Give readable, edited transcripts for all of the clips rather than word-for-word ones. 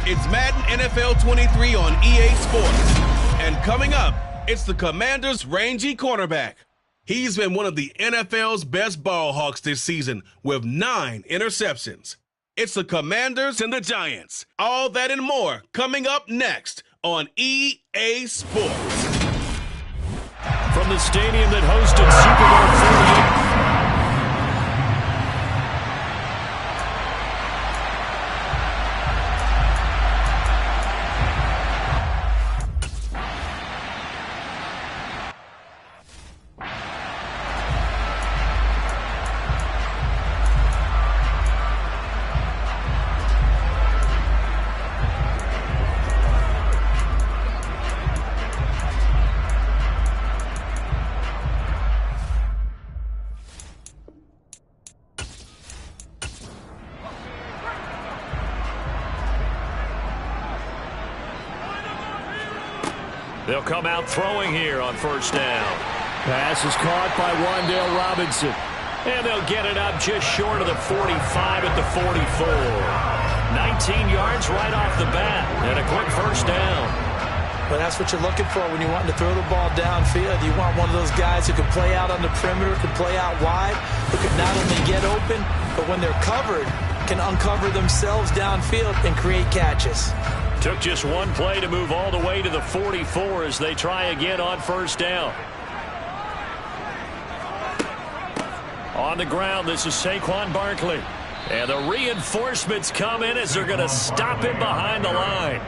It's Madden NFL 23 on EA Sports. And coming up, it's the Commanders' rangy cornerback. He's been one of the NFL's best ball hawks this season with 9 interceptions. It's the Commanders and the Giants. All that and more coming up next on EA Sports. From the stadium that hosted Super Bowl 48. They'll come out throwing here on first down. Pass is caught by Wan'Dale Robinson. And they'll get it up just short of the 45 at the 44. 19 yards right off the bat. And a quick first down. But that's what you're looking for when you want to throw the ball downfield. You want one of those guys who can play out on the perimeter, can play out wide, who can not only get open, but when they're covered, can uncover themselves downfield and create catches. Took just one play to move all the way to the 44 as they try again on first down. On the ground, this is Saquon Barkley. And the reinforcements come in as they're going to stop him behind the line.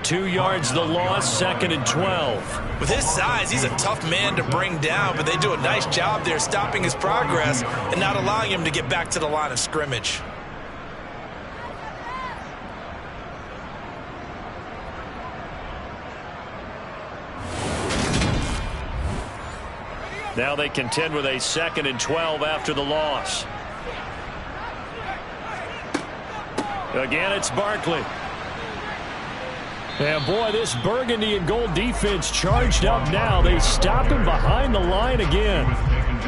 2 yards the loss, 2nd and 12. With his size, he's a tough man to bring down, but they do a nice job there stopping his progress and not allowing him to get back to the line of scrimmage. Now they contend with a 2nd and 12 after the loss. Again, it's Barkley. And boy, this burgundy and gold defense charged up now. They stop him behind the line again.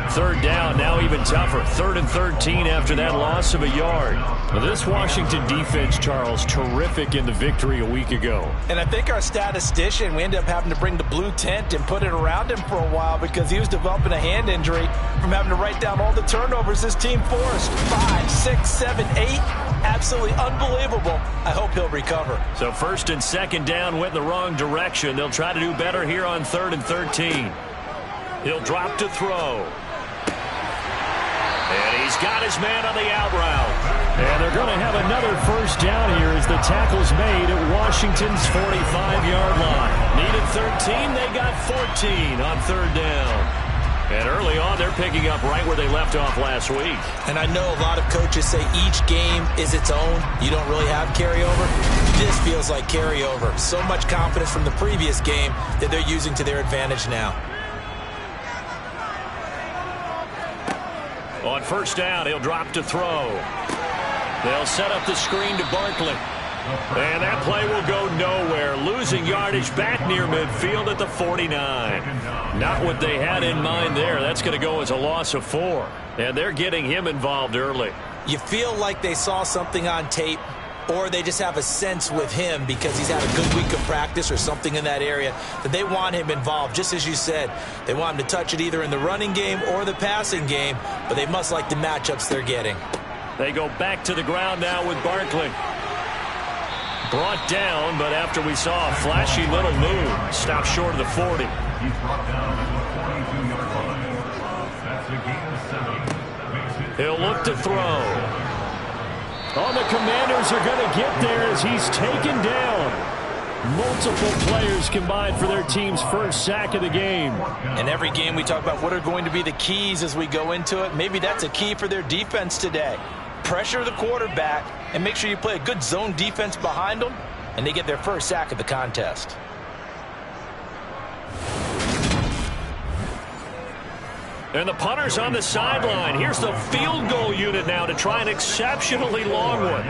3rd down, now even tougher. 3rd and 13 after that loss of a yard. Well, this Washington defense, Charles, terrific in the victory a week ago. And I think our statistician, we ended up having to bring the blue tent and put it around him for a while because he was developing a hand injury from having to write down all the turnovers this team forced. 5, 6, 7, 8. Absolutely unbelievable. I hope he'll recover. So 1st and 2nd down went in the wrong direction. They'll try to do better here on 3rd and 13. He'll drop to throw. And he's got his man on the out route. And they're going to have another first down here as the tackle's made at Washington's 45-yard line. Needed 13, they got 14 on 3rd down. And early on, they're picking up right where they left off last week. And I know a lot of coaches say each game is its own. You don't really have carryover. This feels like carryover. So much confidence from the previous game that they're using to their advantage now. On first down, he'll drop to throw. They'll set up the screen to Barkley. And that play will go nowhere. Losing yardage back near midfield at the 49. Not what they had in mind there. That's going to go as a loss of 4. And they're getting him involved early. You feel like they saw something on tape, or they just have a sense with him because he's had a good week of practice or something in that area that they want him involved. Just as you said, they want him to touch it either in the running game or the passing game, but they must like the matchups they're getting. They go back to the ground now with Barkley. Brought down, but after we saw a flashy little move, stopped short of the 40. He's brought down at the 42-yard line. That's a gain of 7. He'll look to throw. Oh, the Commanders are going to get there as he's taken down. Multiple players combined for their team's first sack of the game. In every game we talk about what are going to be the keys as we go into it. Maybe that's a key for their defense today. Pressure the quarterback and make sure you play a good zone defense behind them, and they get their first sack of the contest. And the punter's on the sideline. Here's the field goal unit now to try an exceptionally long one.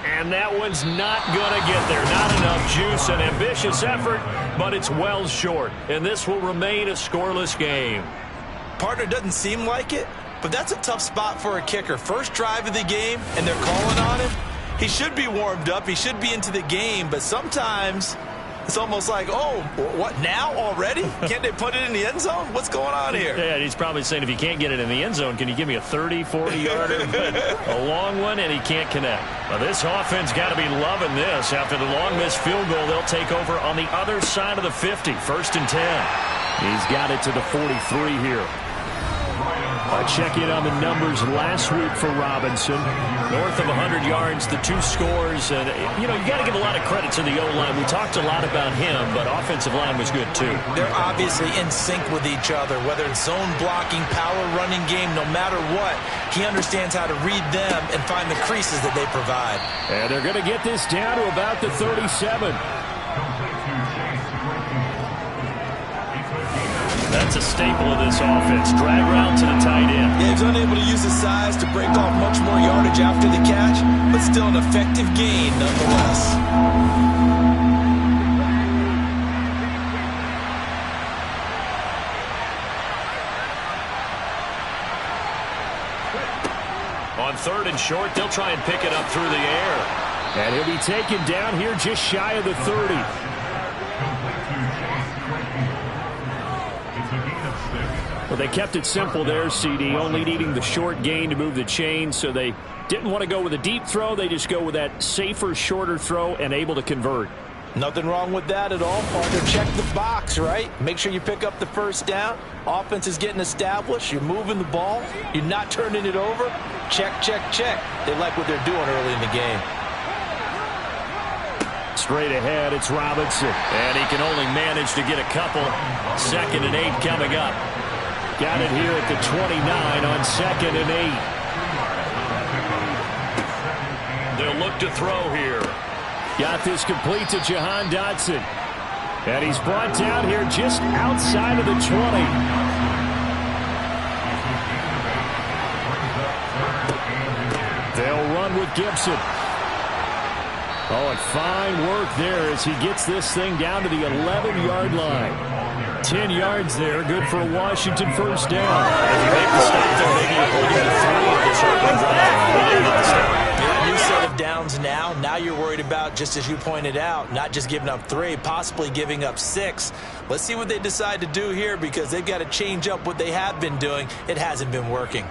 And that one's not going to get there. Not enough juice. An ambitious effort, but it's well short. And this will remain a scoreless game. Partner, doesn't seem like it, but that's a tough spot for a kicker. First drive of the game, and they're calling on him. He should be warmed up. He should be into the game. But sometimes it's almost like, oh, what, now already? Can't they put it in the end zone? What's going on here? Yeah, he's probably saying, if you can't get it in the end zone, can you give me a 30, 40-yarder? A long one, and he can't connect. Well, this offense got to be loving this. After the long missed field goal, they'll take over on the other side of the 50, 1st and 10. He's got it to the 43 here. I check in on the numbers last week for Robinson. North of 100 yards, the 2 scores. And, you got to give a lot of credit to the O-line. We talked a lot about him, but offensive line was good, too. They're obviously in sync with each other, whether it's zone blocking, power running game, no matter what. He understands how to read them and find the creases that they provide. And they're going to get this down to about the 37. That's a staple of this offense. Drag route to the tight end. Yeah, he's unable to use his size to break off much more yardage after the catch, but still an effective gain nonetheless. On 3rd and short, they'll try and pick it up through the air. And he'll be taken down here just shy of the 30. Well, they kept it simple there, CD, only needing the short gain to move the chain, so they didn't want to go with a deep throw. They just go with that safer, shorter throw and able to convert. Nothing wrong with that at all, partner. Check the box, right? Make sure you pick up the 1st down. Offense is getting established. You're moving the ball. You're not turning it over. Check, check, check. They like what they're doing early in the game. Straight ahead, it's Robinson. And he can only manage to get a couple. 2nd and 8 coming up. Got it here at the 29 on 2nd and 8. They'll look to throw here. Got this complete to Jahan Dotson. And he's brought down here just outside of the 20. They'll run with Gibson. Oh, and fine work there as he gets this thing down to the 11-yard line. 10 yards there, good for a Washington 1st down. If you make the stop there, maybe you're holding the 3 of the circle drive. New set of downs now. Now you're worried about, just as you pointed out, not just giving up 3, possibly giving up 6. Let's see what they decide to do here, because they've got to change up what they have been doing. It hasn't been working.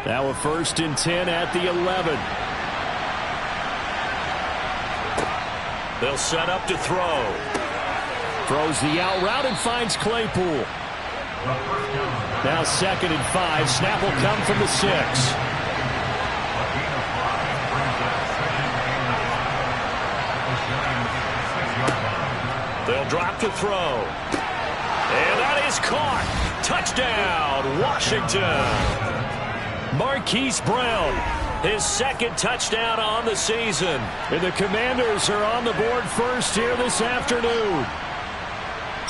Now a 1st and 10 at the 11. They'll set up to throw. Throws the out route and finds Claypool. Now 2nd and 5. Snap will come from the 6. They'll drop to throw. And that is caught. Touchdown, Washington. Marquise Brown, his 2nd touchdown on the season. And the Commanders are on the board first here this afternoon.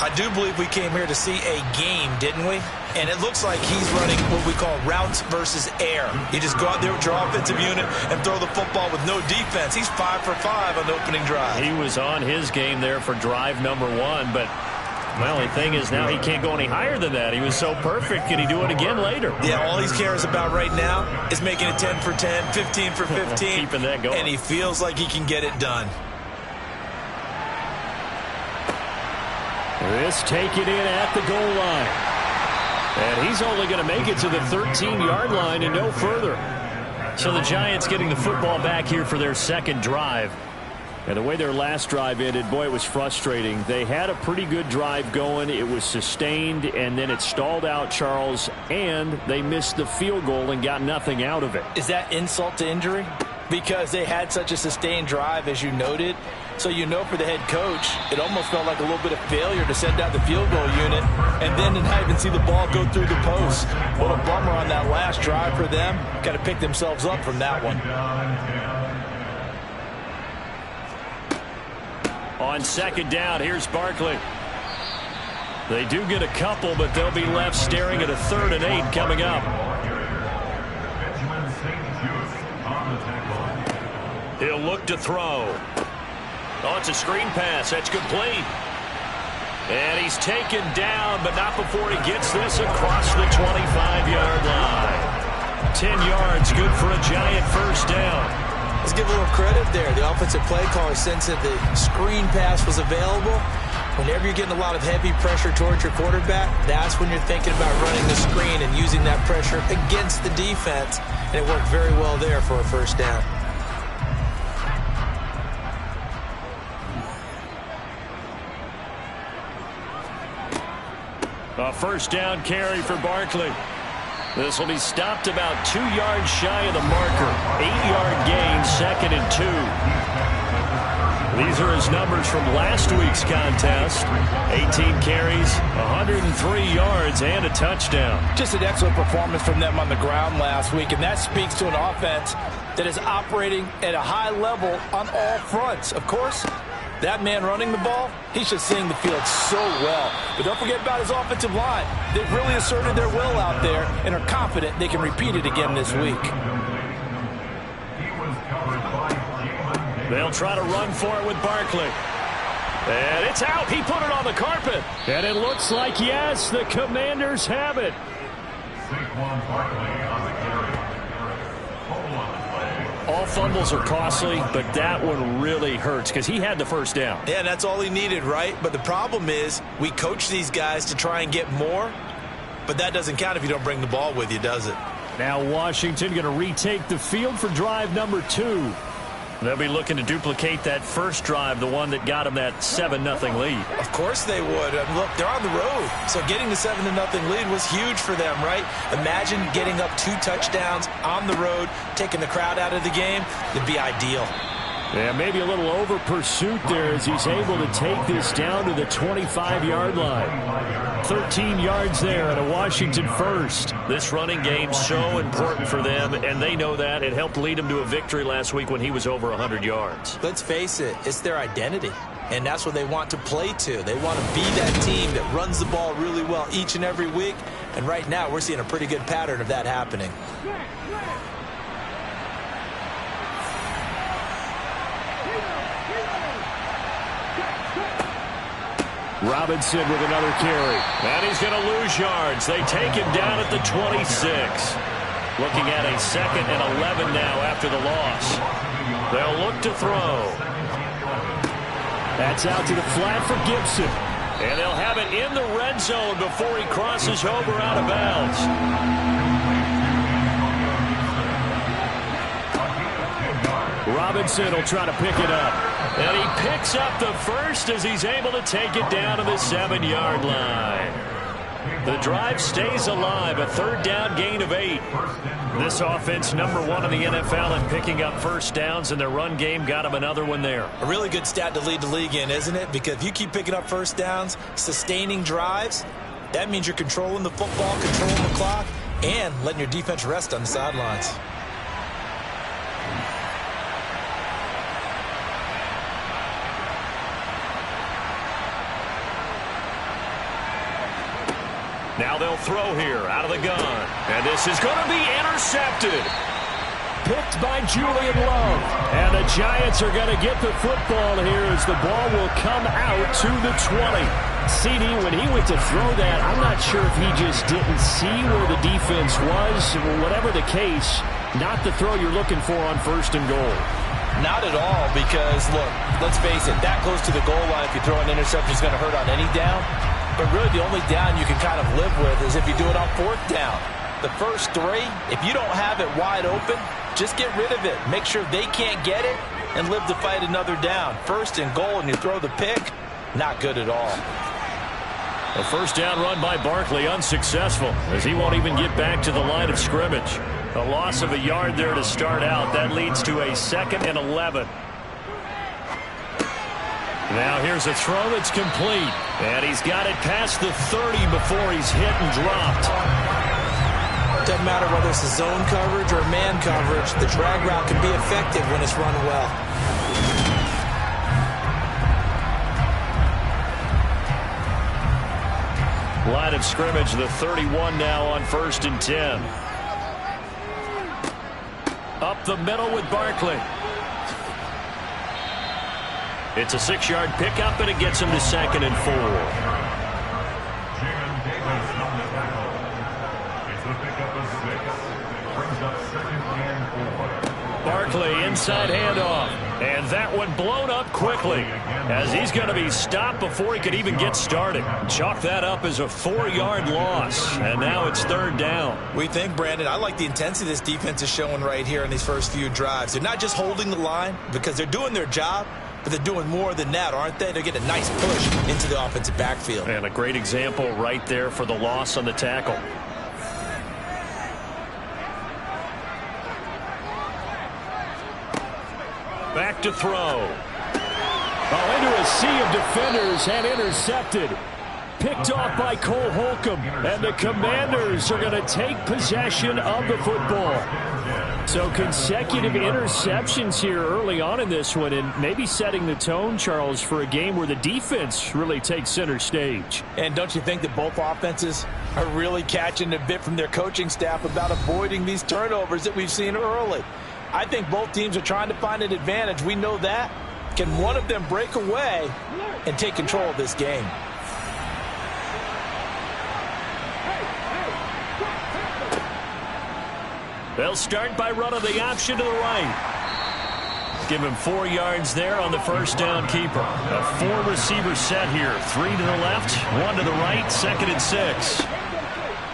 I do believe we came here to see a game, didn't we? And it looks like he's running what we call routes versus air. You just go out there with your offensive unit and throw the football with no defense. He's 5 for 5 on the opening drive. He was on his game there for drive number 1, but well, the thing is now he can't go any higher than that. He was so perfect. Can he do it again later? Yeah, all he cares about right now is making it 10 for 10, 15 for 15. Keeping that going. And he feels like he can get it done. This taken in at the goal line. And he's only going to make it to the 13-yard line and no further. So the Giants getting the football back here for their 2nd drive. And the way their last drive ended, boy, it was frustrating. They had a pretty good drive going. It was sustained, and then it stalled out, Charles, and they missed the field goal and got nothing out of it. Is that insult to injury? Because they had such a sustained drive, as you noted. So you know for the head coach, it almost felt like a little bit of failure to send out the field goal unit and then to not even see the ball go through the post. What a bummer on that last drive for them. Got to pick themselves up from that one. On 2nd down, here's Barkley. They do get a couple, but they'll be left staring at a 3rd and 8 coming up. He'll look to throw. Oh, it's a screen pass. That's complete. And he's taken down, but not before he gets this across the 25-yard line. 10 yards, good for a Giant first down. Let's give a little credit there. The offensive play caller sensed that the screen pass was available. Whenever you're getting a lot of heavy pressure towards your quarterback, that's when you're thinking about running the screen and using that pressure against the defense. And it worked very well there for a first down. A first down carry for Barkley. This will be stopped about 2 yards shy of the marker. 8-yard gain, 2nd and 2. These are his numbers from last week's contest. 18 carries, 103 yards, and a touchdown. Just an excellent performance from them on the ground last week, and that speaks to an offense that is operating at a high level on all fronts. Of course, that man running the ball, he's just seeing the field so well. But don't forget about his offensive line. They've really asserted their will out there and are confident they can repeat it again this week. They'll try to run for it with Barkley. And it's out. He put it on the carpet. And it looks like, yes, the Commanders have it. Saquon Barkley on the carry. All fumbles are costly, but that one really hurts because he had the first down. Yeah, that's all he needed, right? But the problem is we coach these guys to try and get more, but that doesn't count if you don't bring the ball with you, does it? Now Washington going to retake the field for drive number 2. They'll be looking to duplicate that first drive, the one that got them that 7-0 lead. Of course they would. Look, they're on the road, so getting the 7-0 lead was huge for them, right? Imagine getting up 2 touchdowns on the road, taking the crowd out of the game. It'd be ideal. Yeah, maybe a little over pursuit there as he's able to take this down to the 25-yard line. 13 yards there and a Washington first. This running game so important for them, and they know that. It helped lead them to a victory last week when he was over 100 yards. Let's face it, it's their identity, and that's what they want to play to. They want to be that team that runs the ball really well each and every week, and right now we're seeing a pretty good pattern of that happening. Robinson with another carry. And he's going to lose yards. They take him down at the 26. Looking at a 2nd and 11 now after the loss. They'll look to throw. That's out to the flat for Gibson. And they'll have it in the red zone before he crosses over out of bounds. Robinson will try to pick it up. And he picks up the first as he's able to take it down to the 7-yard line. The drive stays alive, a 3rd down gain of 8. This offense number 1 in the NFL in picking up first downs, and their run game got him another one there. A really good stat to lead the league in, isn't it? Because if you keep picking up first downs, sustaining drives, that means you're controlling the football, controlling the clock, and letting your defense rest on the sidelines. Now they'll throw here out of the gun. And this is going to be intercepted. Picked by Julian Love. And the Giants are going to get the football here as the ball will come out to the 20. CD, when he went to throw that, I'm not sure if he just didn't see where the defense was. Whatever the case, not the throw you're looking for on 1st and goal. Not at all, because, look, let's face it, that close to the goal line, if you throw an interception, is going to hurt on any down. But really the only down you can kind of live with is if you do it on 4th down. The first 3, if you don't have it wide open, just get rid of it. Make sure they can't get it and live to fight another down. 1st and goal and you throw the pick, not good at all. A first down run by Barkley unsuccessful as he won't even get back to the line of scrimmage. A loss of a yard there to start out. That leads to a 2nd and 11. Now here's a throw that's complete. And he's got it past the 30 before he's hit and dropped. Doesn't matter whether it's a zone coverage or man coverage, the drag route can be effective when it's run well. Line of scrimmage, the 31 now on 1st and 10. Up the middle with Barkley. It's a 6-yard pickup, and it gets him to 2nd and 4. place on the tackle. It's a pickup of 6. Brings up 2nd and 4. Barkley inside handoff. And that one blown up quickly as he's going to be stopped before he could even get started. Chalk that up as a 4-yard loss. And now it's 3rd down. We think, Brandon, I like the intensity this defense is showing right here in these first few drives. They're not just holding the line because they're doing their job, but they're doing more than that, aren't they? They're getting a nice push into the offensive backfield. And a great example right there for the loss on the tackle. Back to throw. Oh, into a sea of defenders and intercepted. Picked off by Cole Holcomb. And the Commanders are going to take possession of the football. So consecutive interceptions here early on in this one, and maybe setting the tone, Charles, for a game where the defense really takes center stage. And don't you think that both offenses are really catching a bit from their coaching staff about avoiding these turnovers that we've seen early? I think both teams are trying to find an advantage. We know that. Can one of them break away and take control of this game? They'll start by running the option to the right. Give him 4 yards there on the first down keeper. A 4-receiver set here. 3 to the left, 1 to the right, 2nd and 6.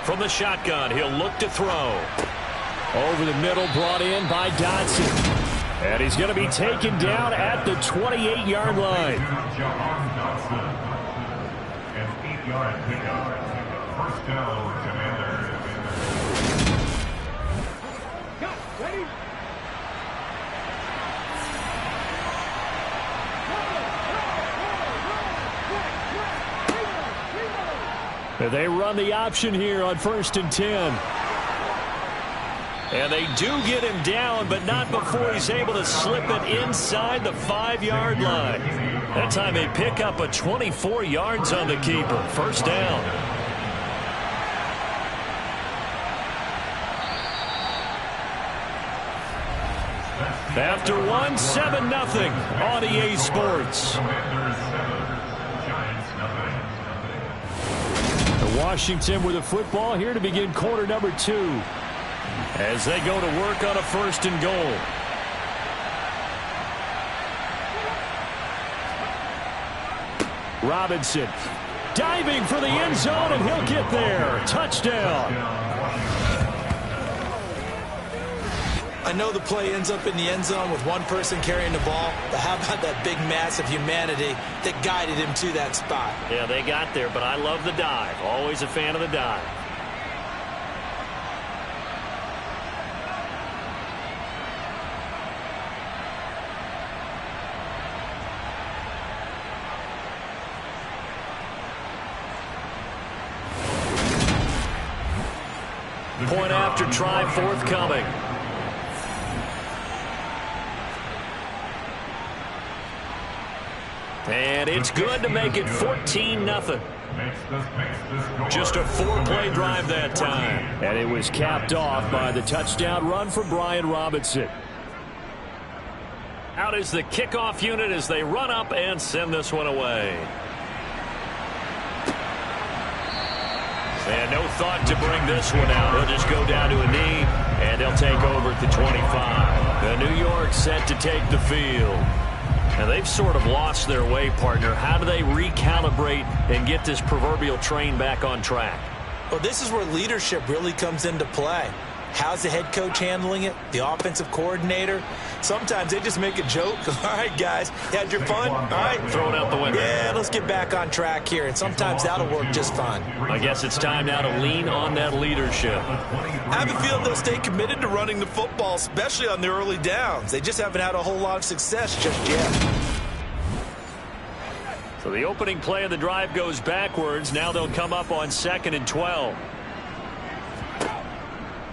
From the shotgun, he'll look to throw. Over the middle, brought in by Dotson. And he's going to be taken down at the 28-yard line. Jahan Dotson. An 8-yard pickup. First down, Commanders. They run the option here on 1st and 10. And they do get him down, but not before he's able to slip it inside the 5-yard line. That time they pick up a 24 yards on the keeper. First down. After one, 7-0 on EA Sports. Washington with the football here to begin quarter number 2. As they go to work on a 1st and goal. Robinson diving for the end zone, and he'll get there. Touchdown. I know the play ends up in the end zone with one person carrying the ball, but how about that big mass of humanity that guided him to that spot? Yeah, they got there, but I love the dive. Always a fan of the dive. Point after try forthcoming. And it's good to make it 14-0. Just a 4-play drive that time. And it was capped off by the touchdown run for Brian Robinson. Out is the kickoff unit as they run up and send this one away. And no thought to bring this one out. He'll just go down to a knee, and they'll take over at the 25. The New York set to take the field. And they've sort of lost their way, partner. How do they recalibrate and get this proverbial train back on track? Well, this is where leadership really comes into play. How's the head coach handling it? The offensive coordinator? Sometimes they just make a joke. All right, guys, had your fun? All right. Throw it out the window. Yeah, let's get back on track here. And sometimes that'll work just fine. I guess it's time now to lean on that leadership. I have a feeling they'll stay committed to running the football, especially on the early downs. They just haven't had a whole lot of success just yet. So the opening play of the drive goes backwards. Now they'll come up on 2nd and 12.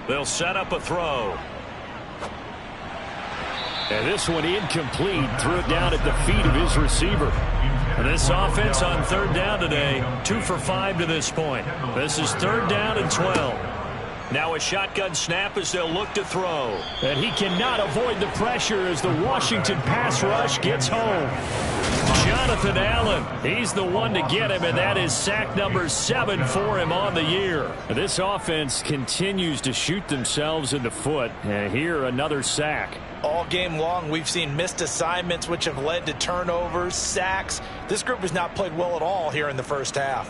They'll set up a throw. And this one incomplete. Threw it down at the feet of his receiver. And this offense on 3rd down today, 2 for 5 to this point. This is 3rd down and 12. Now a shotgun snap as they'll look to throw. And he cannot avoid the pressure as the Washington pass rush gets home. Jonathan Allen, he's the one to get him, and that is sack number 7 for him on the year. This offense continues to shoot themselves in the foot, and here another sack. All game long, we've seen missed assignments, which have led to turnovers, sacks. This group has not played well at all here in the first half.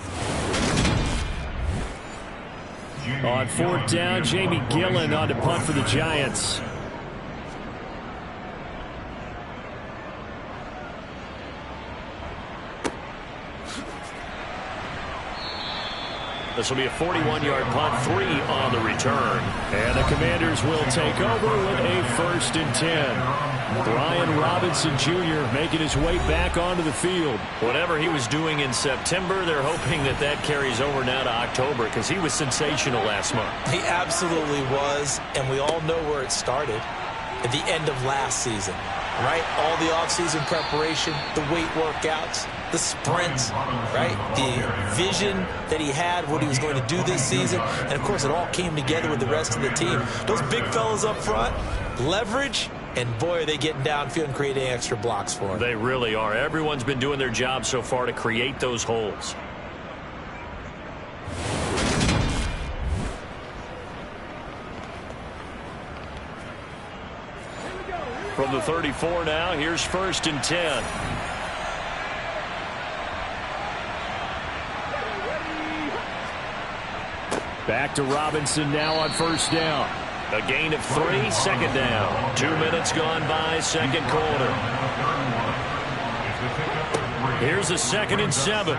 On 4th down, Jamie Gillen on to punt for the Giants. This will be a 41-yard punt, 3 on the return. And the Commanders will take over with a 1st and 10. Brian Robinson Jr. making his way back onto the field. Whatever he was doing in September, they're hoping that that carries over now to October because he was sensational last month. He absolutely was, and we all know where it started. At the end of last season, right? All the offseason preparation, the weight workouts, the sprints, right? The vision that he had, what he was going to do this season. And, of course, it all came together with the rest of the team. Those big fellas up front, leverage, and, boy, are they getting downfield and creating extra blocks for him. They really are. Everyone's been doing their job so far to create those holes. From the 34 now, here's 1st and 10. Back to Robinson now on 1st down. A gain of 3, 2nd down. 2 minutes gone by, 2nd quarter. Here's a 2nd and 7.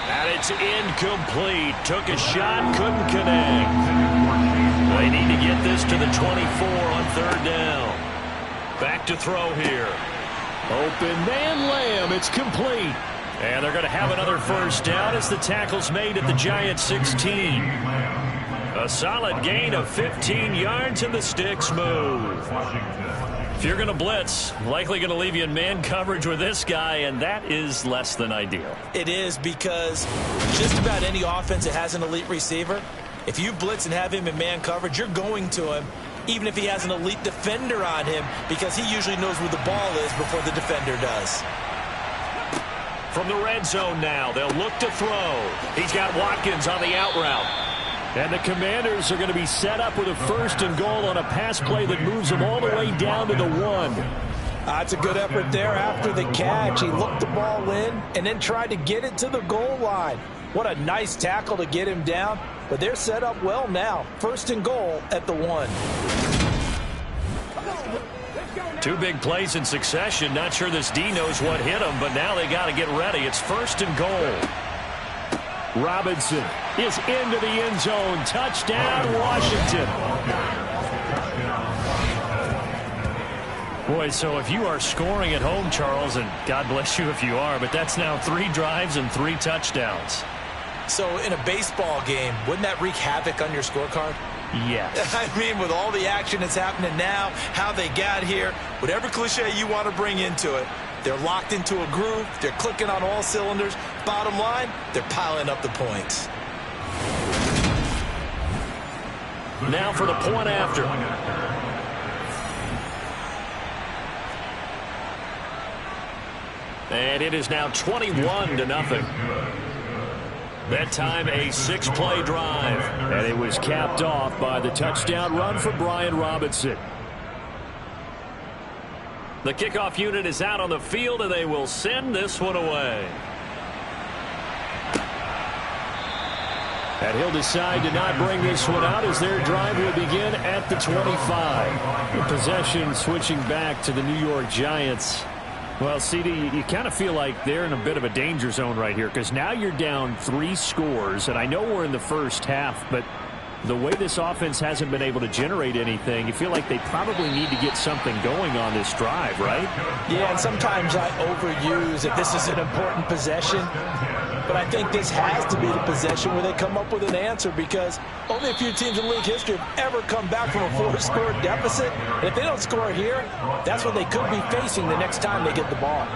And it's incomplete. Took a shot, couldn't connect. They need to get this to the 24 on 3rd down. Back to throw here. Open man Lamb. It's complete. And they're going to have another 1st down as the tackle's made at the Giants 16. A solid gain of 15 yards and the sticks move. If you're going to blitz, likely going to leave you in man coverage with this guy, and that is less than ideal. It is, because just about any offense that has an elite receiver, if you blitz and have him in man coverage, you're going to him, even if he has an elite defender on him, because he usually knows where the ball is before the defender does. From the red zone now, they'll look to throw. He's got Watkins on the out route. And the Commanders are going to be set up with a 1st and goal on a pass play that moves them all the way down to the 1. That's a good effort there after the catch. He looked the ball in and then tried to get it to the goal line. What a nice tackle to get him down. But they're set up well now. 1st and goal at the 1. 2 big plays in succession. Not sure this D knows what hit him, but now they got to get ready. It's 1st and goal. Robinson is into the end zone. Touchdown, Washington. Boy, so if you are scoring at home, Charles, and God bless you if you are, but that's now 3 drives and 3 touchdowns. So in a baseball game, wouldn't that wreak havoc on your scorecard? Yes. I mean, with all the action that's happening now, how they got here, whatever cliche you want to bring into it, they're locked into a groove. They're clicking on all cylinders. Bottom line, they're piling up the points. Now for the point after. And it is now 21-0. That time a 6-play drive. And it was capped off by the touchdown run for Brian Robinson. The kickoff unit is out on the field, and they will send this one away. And he'll decide to not bring this one out as their drive will begin at the 25. The possession switching back to the New York Giants. Well, CD, you kind of feel like they're in a bit of a danger zone right here because now you're down 3 scores, and I know we're in the first half, but the way this offense hasn't been able to generate anything, you feel like they probably need to get something going on this drive, right? Yeah, and sometimes I overuse if this is an important possession, but I think this has to be the possession where they come up with an answer because only a few teams in league history have ever come back from a 4-score deficit. And if they don't score here, that's what they could be facing the next time they get the ball.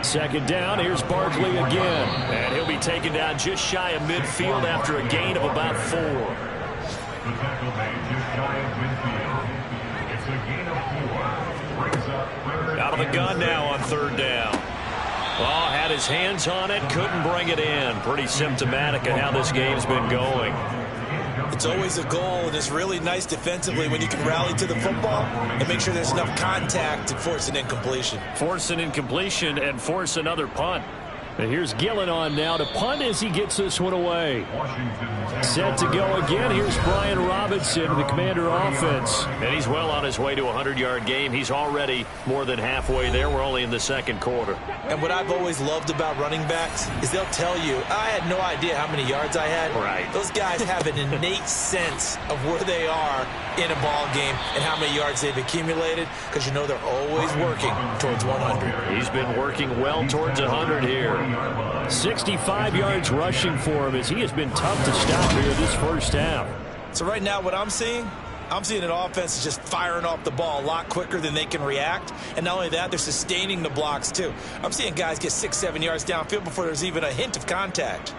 Second down, here's Barkley again. And he'll be taken down just shy of midfield after a gain of about 4. The tackle made just shy of midfield. It's a gain of 4. Brings up third. Out of the gun now on third down. Oh, had his hands on it, couldn't bring it in. Pretty symptomatic of how this game's been going. It's always a goal, and it's really nice defensively when you can rally to the football and make sure there's enough contact to force an incompletion. Force an incompletion and force another punt. And here's Gillen on now to punt as he gets this one away. Set to go again. Here's Brian Robinson, the Commander offense. And he's well on his way to a 100-yard game. He's already more than halfway there. We're only in the second quarter. And what I've always loved about running backs is they'll tell you, I had no idea how many yards I had. Right. Those guys have an innate sense of where they are in a ball game and how many yards they've accumulated, because you know they're always working towards 100. He's been working well towards 100 here. 65 yards rushing for him as he has been tough to stop here this first half. So right now what I'm seeing an offense that's just firing off the ball a lot quicker than they can react. And not only that, they're sustaining the blocks too. I'm seeing guys get 6-7 yards downfield before there's even a hint of contact.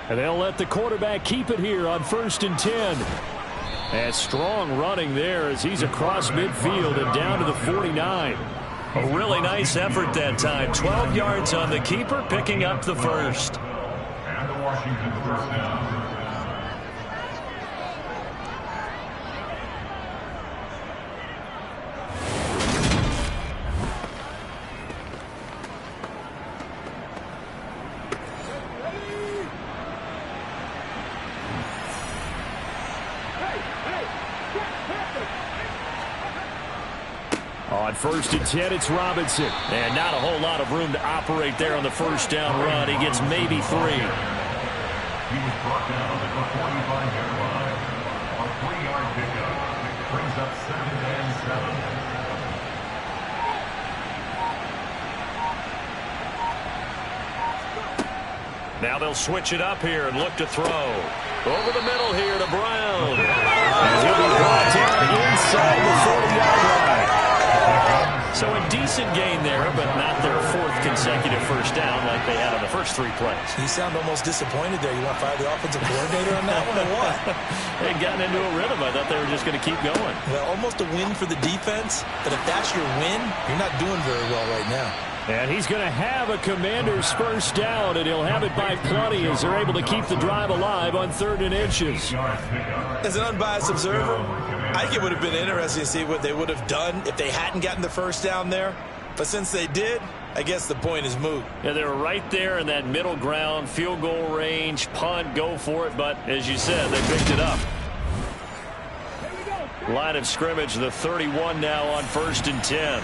And they'll let the quarterback keep it here on 1st and 10. And strong running there as he's across midfield and down to the 49. A really nice effort that time. 12 yards on the keeper, picking up the first. And the Washington first down. On 1st and 10, it's Robinson. And not a whole lot of room to operate there on the first down run. He gets maybe 3. He was brought down at the 45-yard line. A 3-yard pickup. Brings up 2nd and 7. Now they'll switch it up here and look to throw. Over the middle here to Brown. And he'll be brought down inside the 40-yard line. So a decent gain there, but not their 4th consecutive first down like they had on the first 3 plays. You sound almost disappointed there. You want to fire the offensive coordinator on that one or what? They'd gotten into a rhythm. I thought they were just going to keep going. Well, almost a win for the defense, but if that's your win, you're not doing very well right now. And he's going to have a Commander's first down, and he'll have it by plenty as they're able to keep the drive alive on 3rd and inches. As an unbiased observer, I think it would have been interesting to see what they would have done if they hadn't gotten the first down there. But since they did, I guess the point is moot. Yeah, they were right there in that middle ground, field goal range, punt, go for it. But as you said, they picked it up. Line of scrimmage, the 31 now on 1st and 10.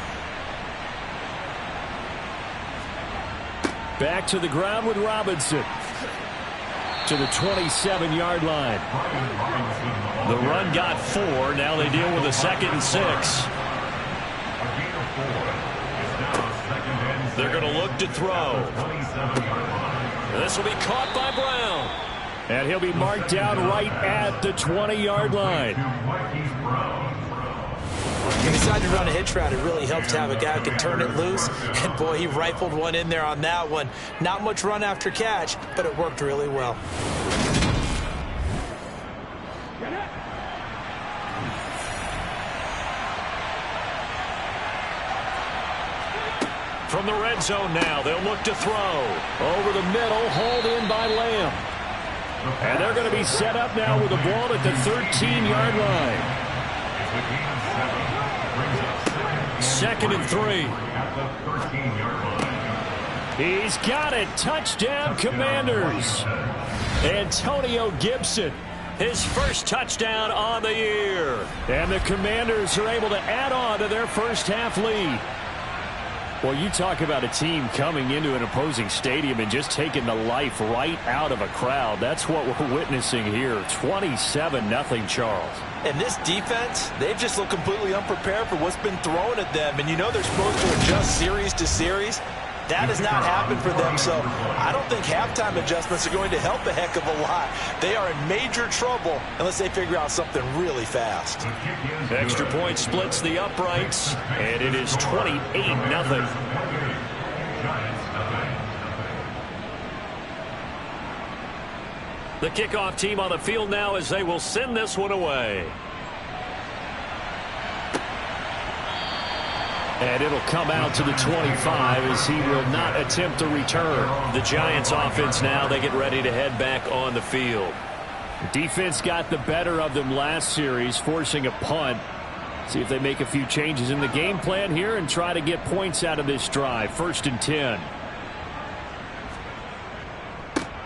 Back to the ground with Robinson. To the 27-yard line. The run got 4. Now they deal with a 2nd and 6. They're going to look to throw. This will be caught by Brown. And he'll be marked down right at the 20-yard line. When you decide to run a hitch route, it really helps to have a guy who can turn it loose. And, boy, he rifled one in there on that one. Not much run after catch, but it worked really well. From the red zone now, they'll look to throw. Over the middle, hauled in by Lamb. And they're going to be set up now with the ball at the 13-yard line. 2nd and 3. He's got it. Touchdown, Commanders. Antonio Gibson. His first touchdown on the year. And the Commanders are able to add on to their first half lead. Well, you talk about a team coming into an opposing stadium and just taking the life right out of a crowd. That's what we're witnessing here. 27-0 Charles. And this defense, they've just looked completely unprepared for what's been thrown at them. And you know they're supposed to adjust series to series. That has not happened for them, so I don't think halftime adjustments are going to help a heck of a lot. They are in major trouble unless they figure out something really fast. Extra point splits the uprights, and it is 28-0. The kickoff team on the field now as they will send this one away. And it'll come out to the 25 as he will not attempt a return. The Giants offense now, they get ready to head back on the field. The defense got the better of them last series, forcing a punt. See if they make a few changes in the game plan here and try to get points out of this drive. 1st and 10.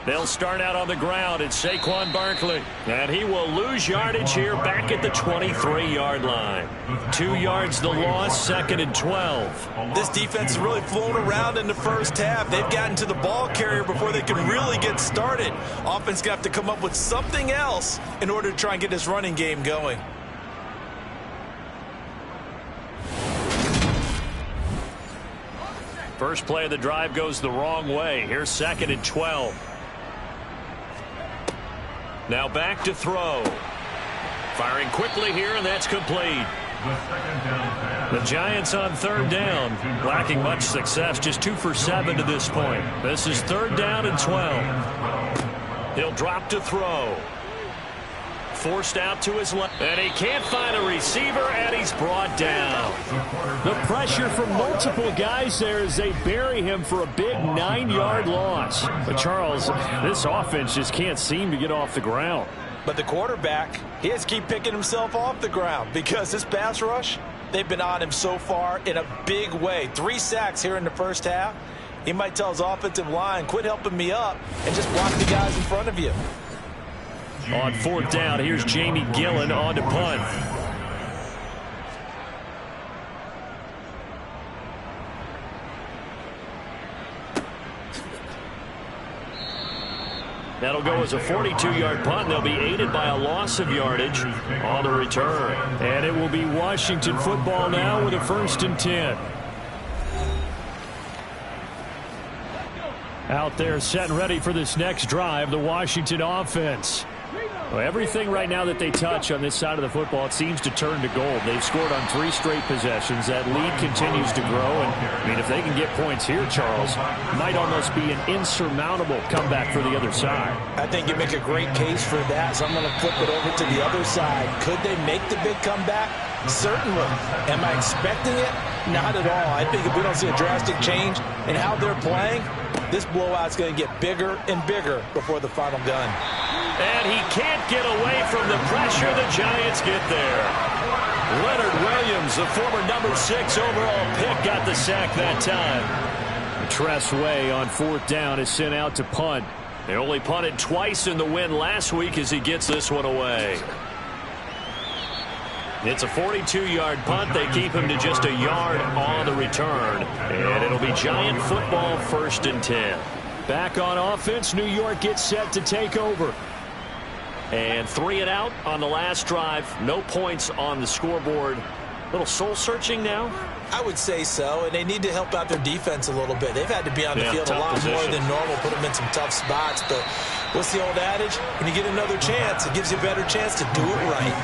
They'll start out on the ground. It's Saquon Barkley. And he will lose yardage here back at the 23-yard line. 2 yards the loss, 2nd and 12. This defense is really flown around in the first half. They've gotten to the ball carrier before they can really get started. Offense got to come up with something else in order to try and get this running game going. First play of the drive goes the wrong way. Here's 2nd and 12. Now back to throw. Firing quickly here, and that's complete. The Giants on 3rd down, lacking much success, just 2 for 7 to this point. This is 3rd down and 12. He'll drop to throw. Forced out to his left, and he can't find a receiver, and he's brought down. The pressure from multiple guys there as they bury him for a big 9-yard loss. But Charles, this offense just can't seem to get off the ground. But the quarterback, he has to keep picking himself off the ground because this pass rush, they've been on him so far in a big way. 3 sacks here in the first half. He might tell his offensive line, quit helping me up and just block the guys in front of you. On 4th down, here's Jamie Gillen on to punt. That'll go as a 42-yard punt. They'll be aided by a loss of yardage on the return. And it will be Washington football now with a 1st and 10. Out there set and ready for this next drive, the Washington offense. Well, everything right now that they touch on this side of the football, it seems to turn to gold. They've scored on 3 straight possessions. That lead continues to grow. And, I mean, if they can get points here, Charles, it might almost be an insurmountable comeback for the other side. I think you make a great case for that, so I'm going to flip it over to the other side. Could they make the big comeback? Certainly. Am I expecting it? Not at all. I think if we don't see a drastic change in how they're playing, this blowout's going to get bigger and bigger before the final gun. And he can't get away from the pressure. The Giants get there. Leonard Williams, the former number 6 overall pick, got the sack that time. Tress Way on 4th down is sent out to punt. They only punted twice in the win last week as he gets this one away. It's a 42-yard punt. They keep him to just a yard on the return. And it'll be Giant football, 1st and 10. Back on offense, New York gets set to take over. And 3 and out on the last drive. No points on the scoreboard. A little soul-searching now? I would say so, and they need to help out their defense a little bit. They've had to be on the field a lot more than normal, put them in some tough spots. But what's the old adage? When you get another chance, it gives you a better chance to do it right.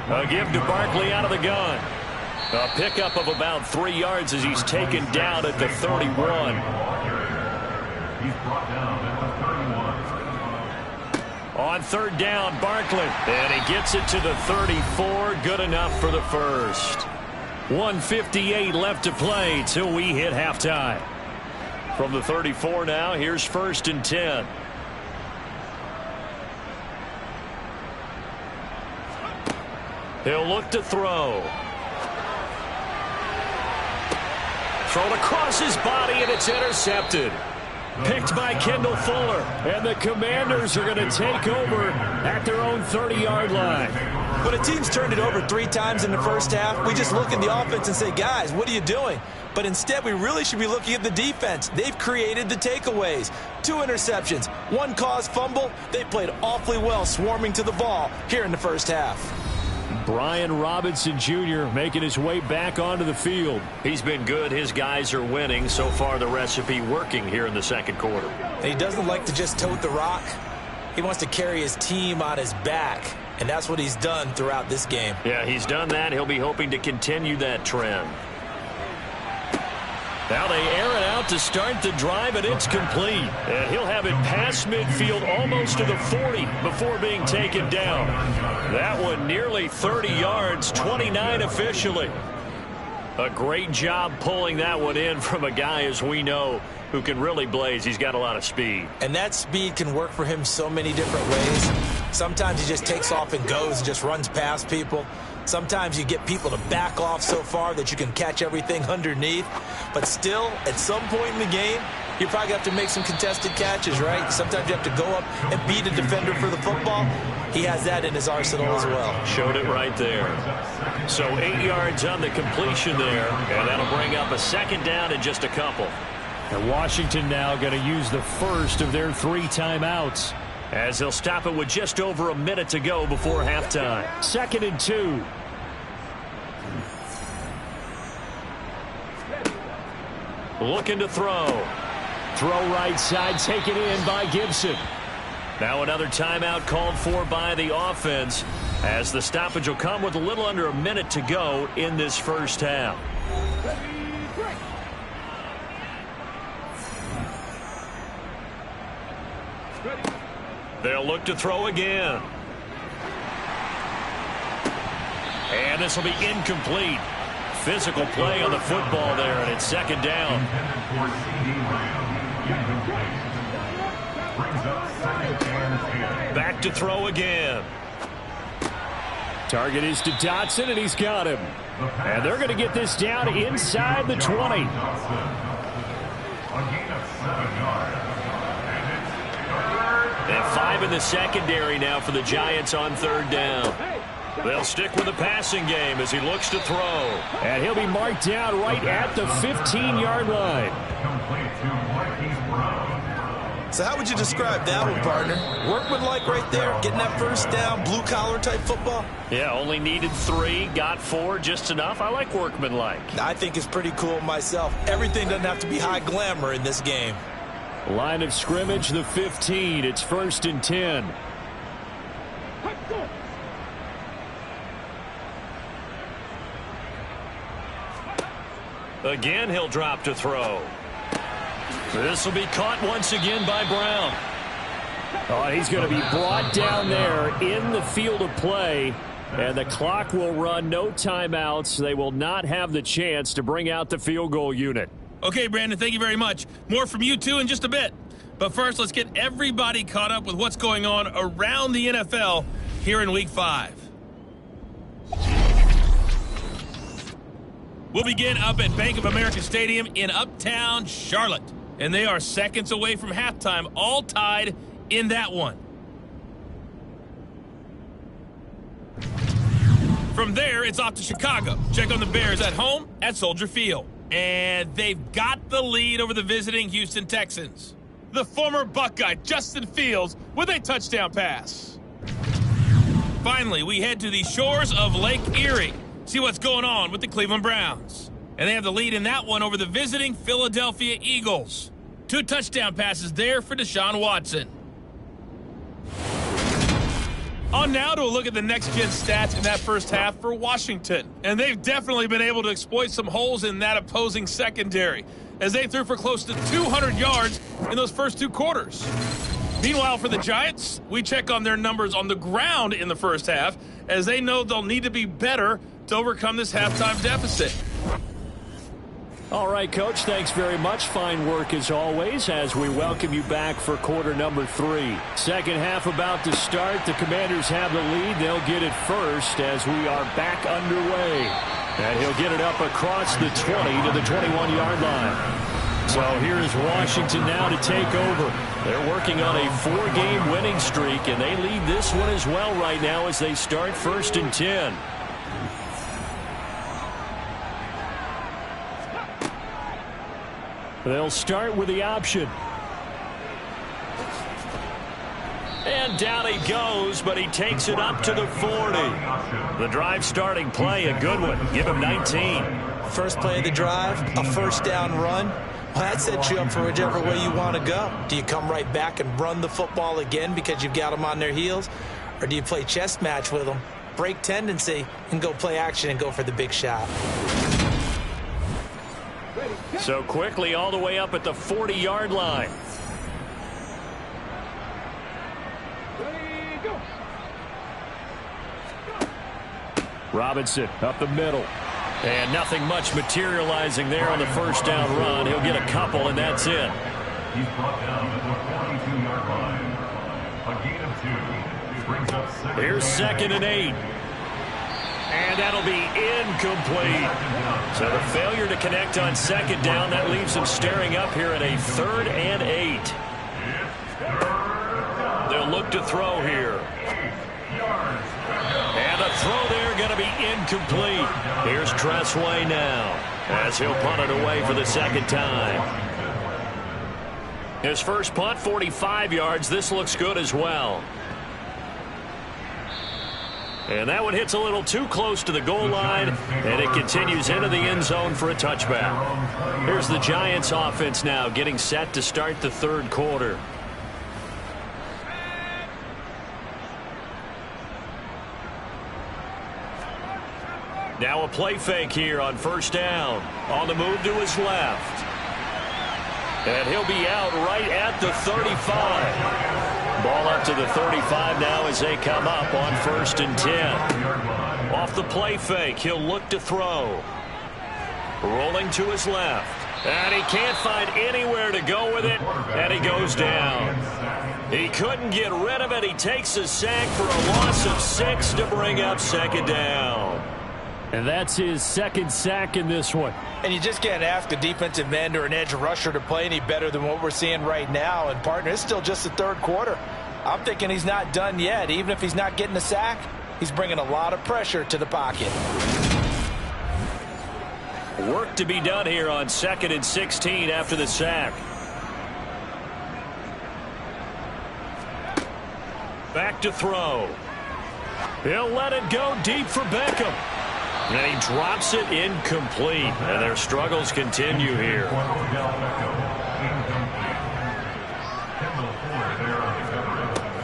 A give to Barkley out of the gun. A pickup of about 3 yards as he's taken down at the 31. He's brought down at the 31. On 3rd down, Barkley. And he gets it to the 34. Good enough for the first. 1:58 left to play till we hit halftime. From the 34 now, here's 1st and 10. He'll look to throw. Thrown across his body, and it's intercepted. Picked by Kendall Fuller. And the Commanders are going to take over at their own 30-yard line. But a team's turned it over 3 times in the first half. We just look at the offense and say, guys, what are you doing? But instead, we really should be looking at the defense. They've created the takeaways. 2 interceptions, 1 caused fumble. They played awfully well swarming to the ball here in the first half. Brian Robinson Jr. making his way back onto the field. He's been good. His guys are winning. So far, the recipe working here in the second quarter. And he doesn't like to just tote the rock. He wants to carry his team on his back, and that's what he's done throughout this game. Yeah, he's done that. He'll be hoping to continue that trend. Now they air it out to start the drive, and it's complete. And he'll have it past midfield almost to the 40 before being taken down. That one nearly 30 yards, 29 officially. A great job pulling that one in from a guy, as we know, who can really blaze. He's got a lot of speed. And that speed can work for him so many different ways. Sometimes he just takes off and goes and just runs past people. Sometimes you get people to back off so far that you can catch everything underneath. But still, at some point in the game, you probably have to make some contested catches, right? Sometimes you have to go up and beat a defender for the football. He has that in his arsenal as well. Showed it right there. So 8 yards on the completion there, and that'll bring up a second down in just a couple. And Washington now going to use the first of their 3 timeouts, as they'll stop it with just over a minute to go before halftime. 2nd and 2. Looking to throw. Throw right side, taken in by Gibson. Now another timeout called for by the offense, as the stoppage will come with a little under a minute to go in this first half. They'll look to throw again. And this will be incomplete. Physical play on the football there, and it's second down. Back to throw again. Target is to Dotson, and he's got him. And they're going to get this down inside the 20. And 5 in the secondary now for the Giants on 3rd down. They'll stick with the passing game as he looks to throw. And he'll be marked down right at the 15-yard line. So how would you describe that one, partner? Workmanlike right there, getting that first down, blue-collar type football? Yeah, only needed 3, got 4, just enough. I like workmanlike. I think it's pretty cool myself. Everything doesn't have to be high glamour in this game. Line of scrimmage, the 15. It's 1st and 10. Again, he'll drop to throw. This will be caught once again by Brown. Oh, he's going to be brought down there in the field of play, and the clock will run. No timeouts. They will not have the chance to bring out the field goal unit. Okay, Brandon, thank you very much. More from you two in just a bit. But first, let's get everybody caught up with what's going on around the NFL here in Week 5. We'll begin up at Bank of America Stadium in Uptown Charlotte. And they are seconds away from halftime, all tied in that one. From there, it's off to Chicago. Check on the Bears at home at Soldier Field. And they've got the lead over the visiting Houston Texans. The former Buckeye, Justin Fields, with a touchdown pass. Finally, we head to the shores of Lake Erie. See what's going on with the Cleveland Browns. And they have the lead in that one over the visiting Philadelphia Eagles. 2 touchdown passes there for Deshaun Watson. On now to a look at the next-gen stats in that first half for Washington. And they've definitely been able to exploit some holes in that opposing secondary, as they threw for close to 200 yards in those first 2 quarters. Meanwhile, for the Giants, we check on their numbers on the ground in the first half, as they know they'll need to be better to overcome this halftime deficit. All right, Coach, thanks very much. Fine work as always as we welcome you back for quarter number 3. Second half about to start. The Commanders have the lead. They'll get it first as we are back underway. And he'll get it up across the 20 to the 21-yard line. So here's Washington now to take over. They're working on a 4-game winning streak, and they lead this one as well right now as they start 1st and 10. They'll start with the option. And down he goes, but he takes it up to the 40. The drive starting play, a good one. Give him 19. First play of the drive, a first down run. Well, that sets you up for whichever way you want to go. Do you come right back and run the football again because you've got them on their heels? Or do you play chess match with them, break tendency, and go play action and go for the big shot? So quickly all the way up at the 40-yard line. Robinson up the middle. And nothing much materializing there on the first down run. He'll get a couple, and that's it. He's brought down at the 42-yard line. A gain of 2. Brings up second. Here's 2nd and 8. And that'll be incomplete. So the failure to connect on 2nd down, that leaves him staring up here at a 3rd and 8. They'll look to throw here. And a throw there going to be incomplete. Here's Tressway now as he'll punt it away for the 2nd time. His first punt, 45 yards. This looks good as well. And that one hits a little too close to the goal line, and it continues into the end zone for a touchback. Here's the Giants offense now getting set to start the 3rd quarter. Now a play fake here on first down. On the move to his left. And he'll be out right at the 35. Ball up to the 35 now as they come up on 1st and 10. Off the play fake, he'll look to throw. Rolling to his left. And he can't find anywhere to go with it. And he goes down. He couldn't get rid of it. He takes a sack for a loss of 6 to bring up 2nd down. And that's his 2nd sack in this one. And you just can't ask a defensive end or an edge rusher to play any better than what we're seeing right now. And, partner, it's still just the 3rd quarter. I'm thinking he's not done yet. Even if he's not getting a sack, he's bringing a lot of pressure to the pocket. Work to be done here on 2nd and 16 after the sack. Back to throw. He'll let it go deep for Beckham. And he drops it incomplete. And their struggles continue here.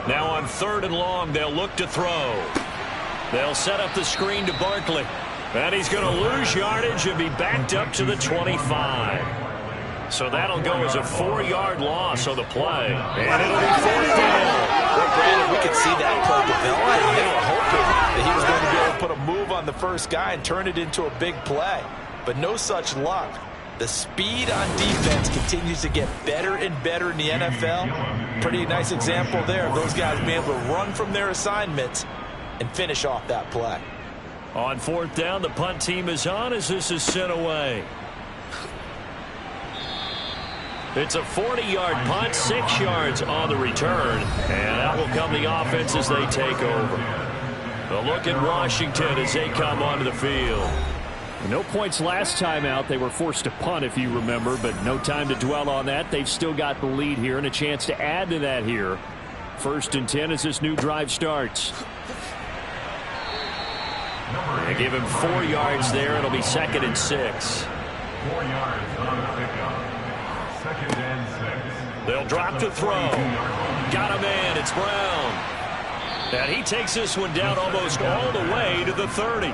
Now on 3rd and long, they'll look to throw. They'll set up the screen to Barkley. And he's going to lose yardage and be backed up to the 25. So that'll go as a 4-yard loss on the play. And it'll be 4th down. Well, granted, we could see that play develop, and they were hoping that he was going to be able to put a move on the first guy and turn it into a big play. But no such luck. The speed on defense continues to get better and better in the NFL. Pretty nice example there of those guys being able to run from their assignments and finish off that play. On 4th down, the punt team is on as this is sent away. It's a 40-yard punt, 6 yards on the return. And out will come the offense as they take over. A look at Washington as they come onto the field. No points last time out. They were forced to punt, if you remember, but no time to dwell on that. They've still got the lead here and a chance to add to that here. 1st and 10 as this new drive starts. They give him 4 yards there. It'll be 2nd and 6. 4 yards on the pickup. 2nd and 6. They'll drop to throw. Got a man. It's Brown. And he takes this one down almost all the way to the 30.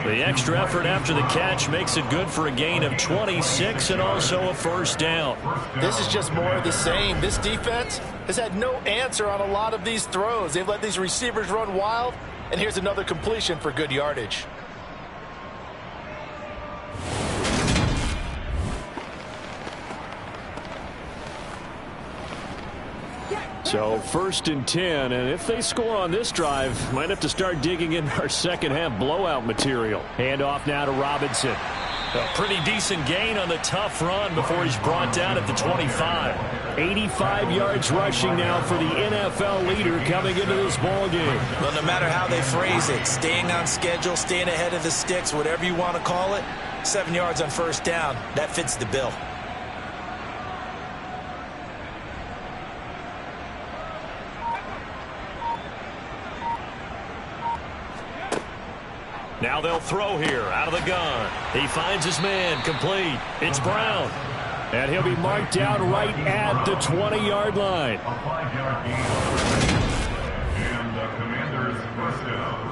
The extra effort after the catch makes it good for a gain of 26 and also a 1st down. This is just more of the same. This defense has had no answer on a lot of these throws. They've let these receivers run wild, and here's another completion for good yardage. So 1st and 10, and if they score on this drive, might have to start digging in our second-half blowout material. Handoff now to Robinson. A pretty decent gain on the tough run before he's brought down at the 25. 85 yards rushing now for the NFL leader coming into this ball game. Well, no matter how they phrase it, staying on schedule, staying ahead of the sticks, whatever you want to call it, 7 yards on 1st down, that fits the bill. Now they'll throw here out of the gun. He finds his man, complete. It's Brown. And he'll be marked down right at the 20-yard line. A 5-yard gain. And the Commanders first down.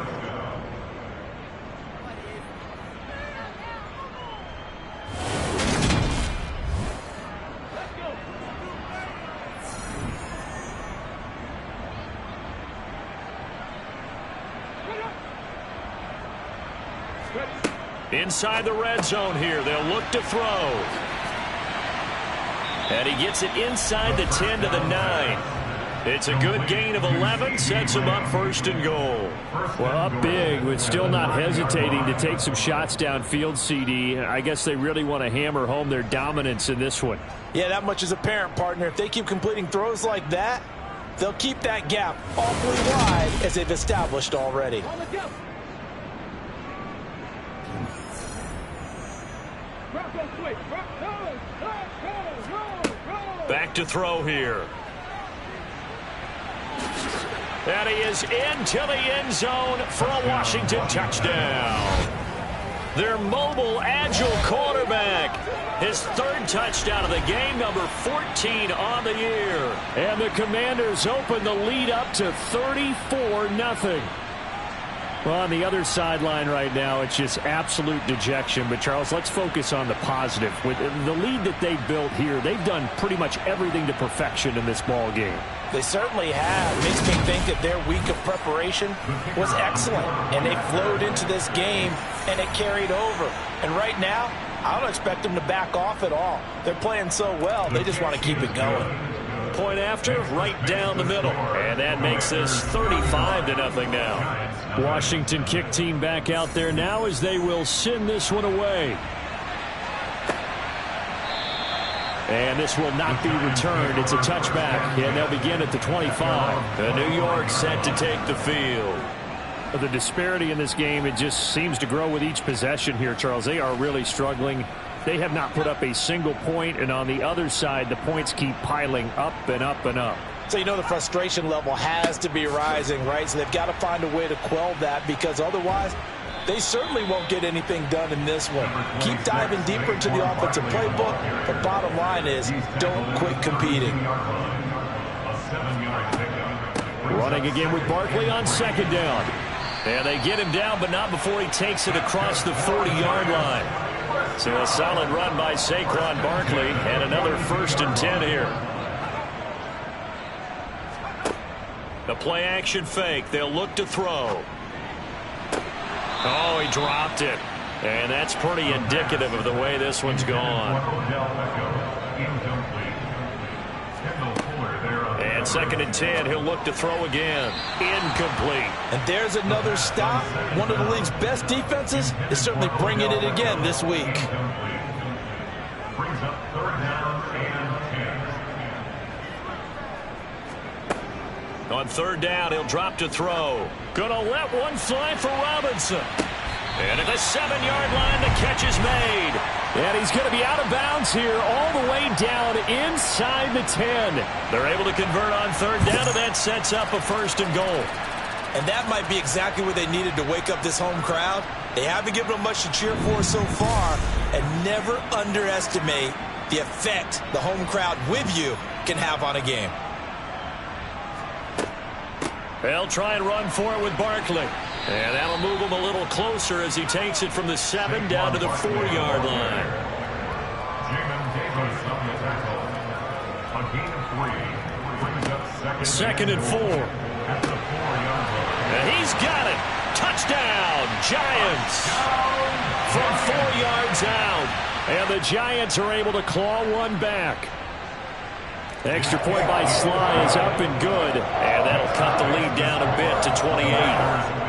Inside the red zone here, they'll look to throw. And he gets it inside the 10 to the 9. It's a good gain of 11, sets him up first and goal. Well, up big, but still not hesitating to take some shots downfield, CD. I guess they really want to hammer home their dominance in this one. Yeah, that much is apparent, partner. If they keep completing throws like that, they'll keep that gap awfully wide as they've established already. Back to throw here. And he is into the end zone for a Washington touchdown. Their mobile, agile quarterback. His third touchdown of the game, number 14 on the year. And the Commanders open the lead up to 34-0. Well, on the other sideline right now, it's just absolute dejection. But, Charles, let's focus on the positive. With the lead that they've built here, they've done pretty much everything to perfection in this ball game. They certainly have. Makes me think that their week of preparation was excellent. And they flowed into this game, and it carried over. And right now, I don't expect them to back off at all. They're playing so well, they just want to keep it going. Point after, right down the middle. And that makes this 35-0 now. Washington kick team back out there now as they will send this one away. And this will not be returned. It's a touchback, and they'll begin at the 25. The New York set to take the field. The disparity in this game, it just seems to grow with each possession here, Charles. They are really struggling. They have not put up a single point, and on the other side, the points keep piling up and up and up. So you know the frustration level has to be rising, right? So they've got to find a way to quell that, because otherwise they certainly won't get anything done in this one. Keep diving deeper into the offensive playbook. The bottom line is don't quit competing. Running again with Barkley on second down. And they get him down, but not before he takes it across the 40-yard line. So a solid run by Saquon Barkley, and another 1st and 10 here. The play-action fake. They'll look to throw. Oh, he dropped it. And that's pretty indicative of the way this one's gone. And 2nd and 10. He'll look to throw again. Incomplete. And there's another stop. One of the league's best defenses is certainly bringing it again this week. Brings up 3rd down and 10. On 3rd down, he'll drop to throw. Gonna let one fly for Robinson. And at the 7-yard line, the catch is made. And he's going to be out of bounds here all the way down inside the 10. They're able to convert on 3rd down, and that sets up a 1st and goal. And that might be exactly what they needed to wake up this home crowd. They haven't given them much to cheer for so far, and never underestimate the effect the home crowd with you can have on a game. They'll try and run for it with Barkley. And that'll move him a little closer as he takes it from the 7 down to the 4-yard line. Jamin Davis on the tackle. A gain of 3. Brings up 2nd and 4. At the 4-yard line. And he's got it. Touchdown, Giants. From 4 yards out. And the Giants are able to claw one back. Extra point by Sly is up and good. And that'll cut the lead down a bit to 28.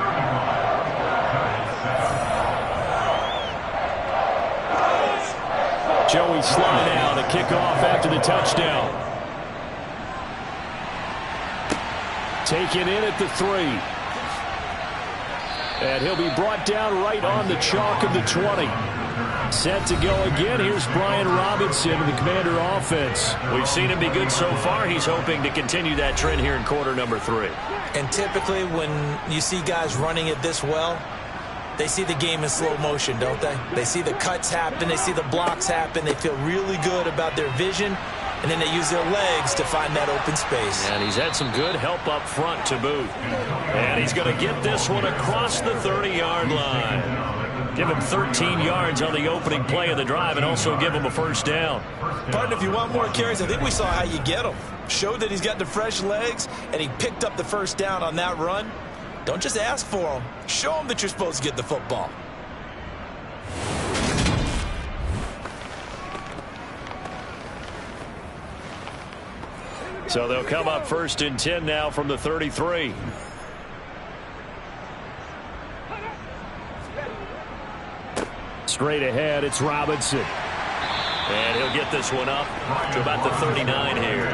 Joey Sly now to kick off after the touchdown. Taken in at the 3. And he'll be brought down right on the chalk of the 20. Set to go again. Here's Brian Robinson in the Commander offense. We've seen him be good so far. He's hoping to continue that trend here in quarter number 3. And typically when you see guys running it this well, They see the game in slow motion, don't they? They see the cuts happen. They see the blocks happen. They feel really good about their vision. And then they use their legs to find that open space. And he's had some good help up front to boot. And he's going to get this one across the 30-yard line. Give him 13 yards on the opening play of the drive and also give him a first down. Partner, if you want more carries, I think we saw how you get him. Showed that he's got the fresh legs, and he picked up the first down on that run. Don't just ask for him. Show him that you're supposed to get the football. So they'll come up 1st and 10 now from the 33. Straight ahead, it's Robinson. And he'll get this one up to about the 39 here.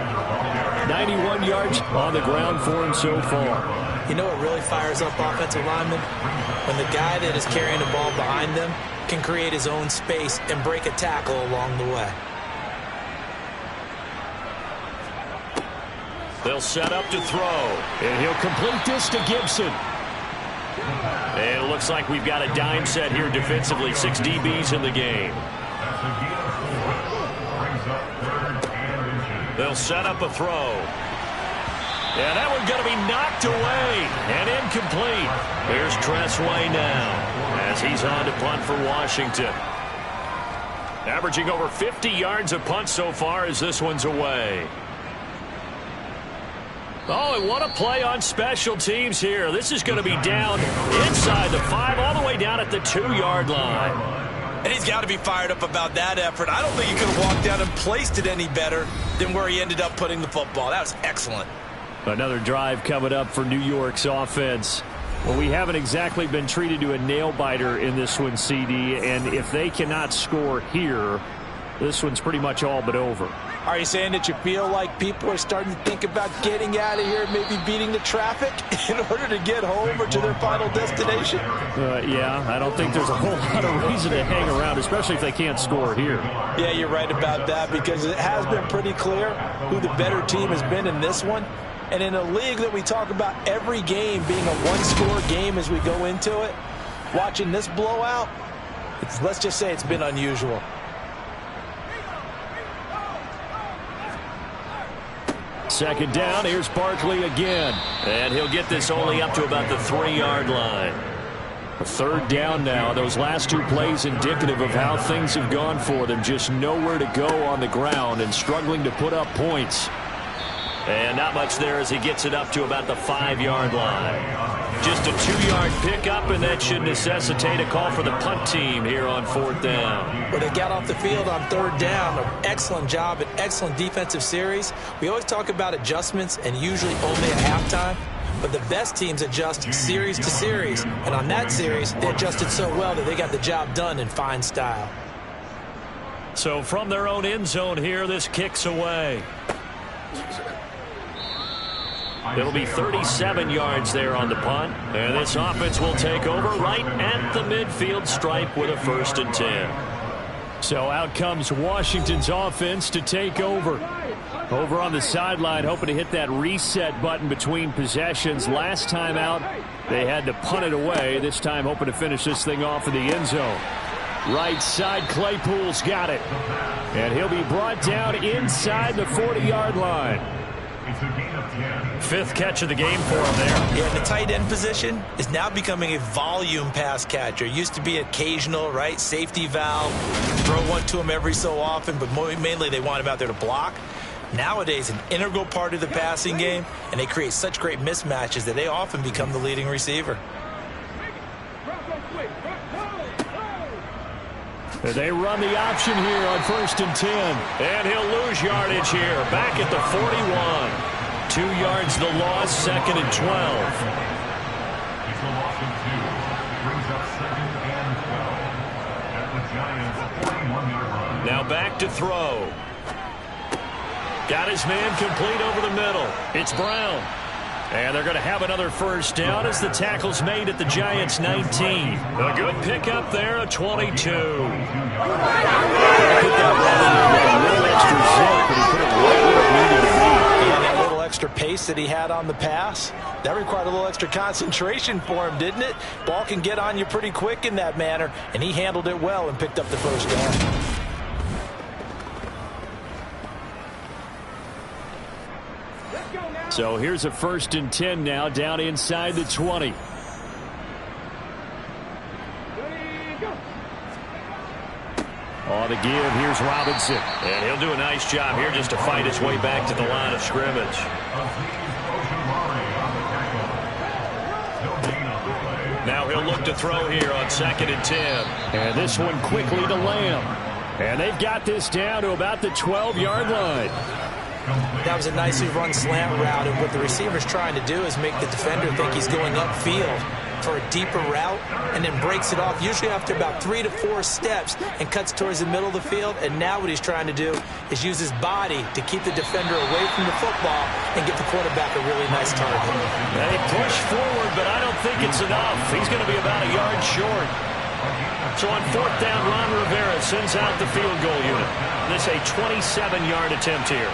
91 yards on the ground for him so far. You know what really fires up offensive linemen? When the guy that is carrying the ball behind them can create his own space and break a tackle along the way. They'll set up to throw. And he'll complete this to Gibson. And it looks like we've got a dime set here defensively. 6 DBs in the game. They'll set up a throw. And that one's going to be knocked away and incomplete. Here's Tress Way now as he's on to punt for Washington. Averaging over 50 yards a punt so far as this one's away. Oh, and what a play on special teams here. This is going to be down inside the 5 all the way down at the 2-yard line. And he's got to be fired up about that effort. I don't think he could have walked down and placed it any better than where he ended up putting the football. That was excellent. Another drive coming up for New York's offense. Well, we haven't exactly been treated to a nail-biter in this one, CD, and if they cannot score here, this one's pretty much all but over. Are you saying that you feel like people are starting to think about getting out of here, maybe beating the traffic in order to get home or to their final destination? Yeah, I don't think there's a whole lot of reason to hang around, especially if they can't score here. Yeah, you're right about that, because it has been pretty clear who the better team has been in this one. And in a league that we talk about every game being a one-score game as we go into it, watching this blowout, let's just say it's been unusual. Second down, here's Barkley again. And he'll get this only up to about the 3-yard line. A third down now. Those last 2 plays indicative of how things have gone for them. Just nowhere to go on the ground and struggling to put up points. And not much there as he gets it up to about the 5-yard line. Just a 2-yard pickup, and that should necessitate a call for the punt team here on 4th down. Well, they got off the field on 3rd down. An excellent job, an excellent defensive series. We always talk about adjustments and usually only at halftime. But the best teams adjust series to series. And on that series, they adjusted so well that they got the job done in fine style. So from their own end zone here, this kicks away. It'll be 37 yards there on the punt. And this offense will take over right at the midfield stripe with a 1st and 10. So out comes Washington's offense to take over. Over on the sideline, hoping to hit that reset button between possessions. Last time out, they had to punt it away. This time hoping to finish this thing off in the end zone. Right side, Claypool's got it. And he'll be brought down inside the 40-yard line. 5th catch of the game for him there. Yeah, the tight end position is now becoming a volume pass catcher. Used to be occasional, right? Safety valve. Throw one to him every so often, but mainly they want him out there to block. Nowadays, an integral part of the passing game, and they create such great mismatches that they often become the leading receiver. They run the option here on 1st and 10. And he'll lose yardage here. Back at the 41. 2 yards the loss, 2nd and 12. It's a loss of 2. Brings up 2nd and 12. At the Giants' 41-yard line. Now back to throw. Got his man complete over the middle. It's Brown. And they're going to have another 1st down as the tackle's made at the Giants' 19. A good pickup there, a 22. Put that run in there with a little extra zip, but he put it right where it needed to be. Yeah, that little extra extra pace that he had on the pass. That required a little extra concentration for him, didn't it? Ball can get on you pretty quick in that manner, and he handled it well and picked up the first down. So here's a 1st and 10 now, down inside the 20. On the give, here's Robinson. And he'll do a nice job here just to fight his way back to the line of scrimmage. Now he'll look to throw here on 2nd and 10. And this one quickly to Lamb. And they've got this down to about the 12-yard line. That was a nicely run slant route, and what the receiver's trying to do is make the defender think he's going upfield for a deeper route, and then breaks it off, usually after about 3 to 4 steps, and cuts towards the middle of the field. And now what he's trying to do is use his body to keep the defender away from the football and give the quarterback a really nice target. They push forward, but I don't think it's enough. He's going to be about a yard short. So on 4th down, Ron Rivera sends out the field goal unit. This a 27-yard attempt here.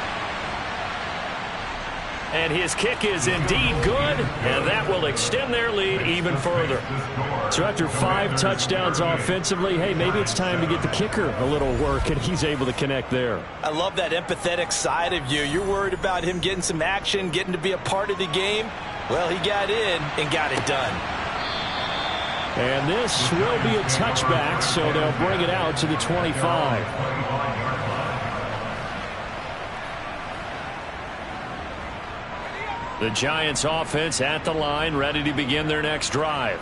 And his kick is indeed good, and that will extend their lead even further. So after 5 touchdowns offensively, hey, maybe it's time to get the kicker a little work, and he's able to connect there. I love that empathetic side of you. You're worried about him getting some action, getting to be a part of the game. Well, he got in and got it done. And this will be a touchback, so they'll bring it out to the 25. The Giants offense at the line, ready to begin their next drive.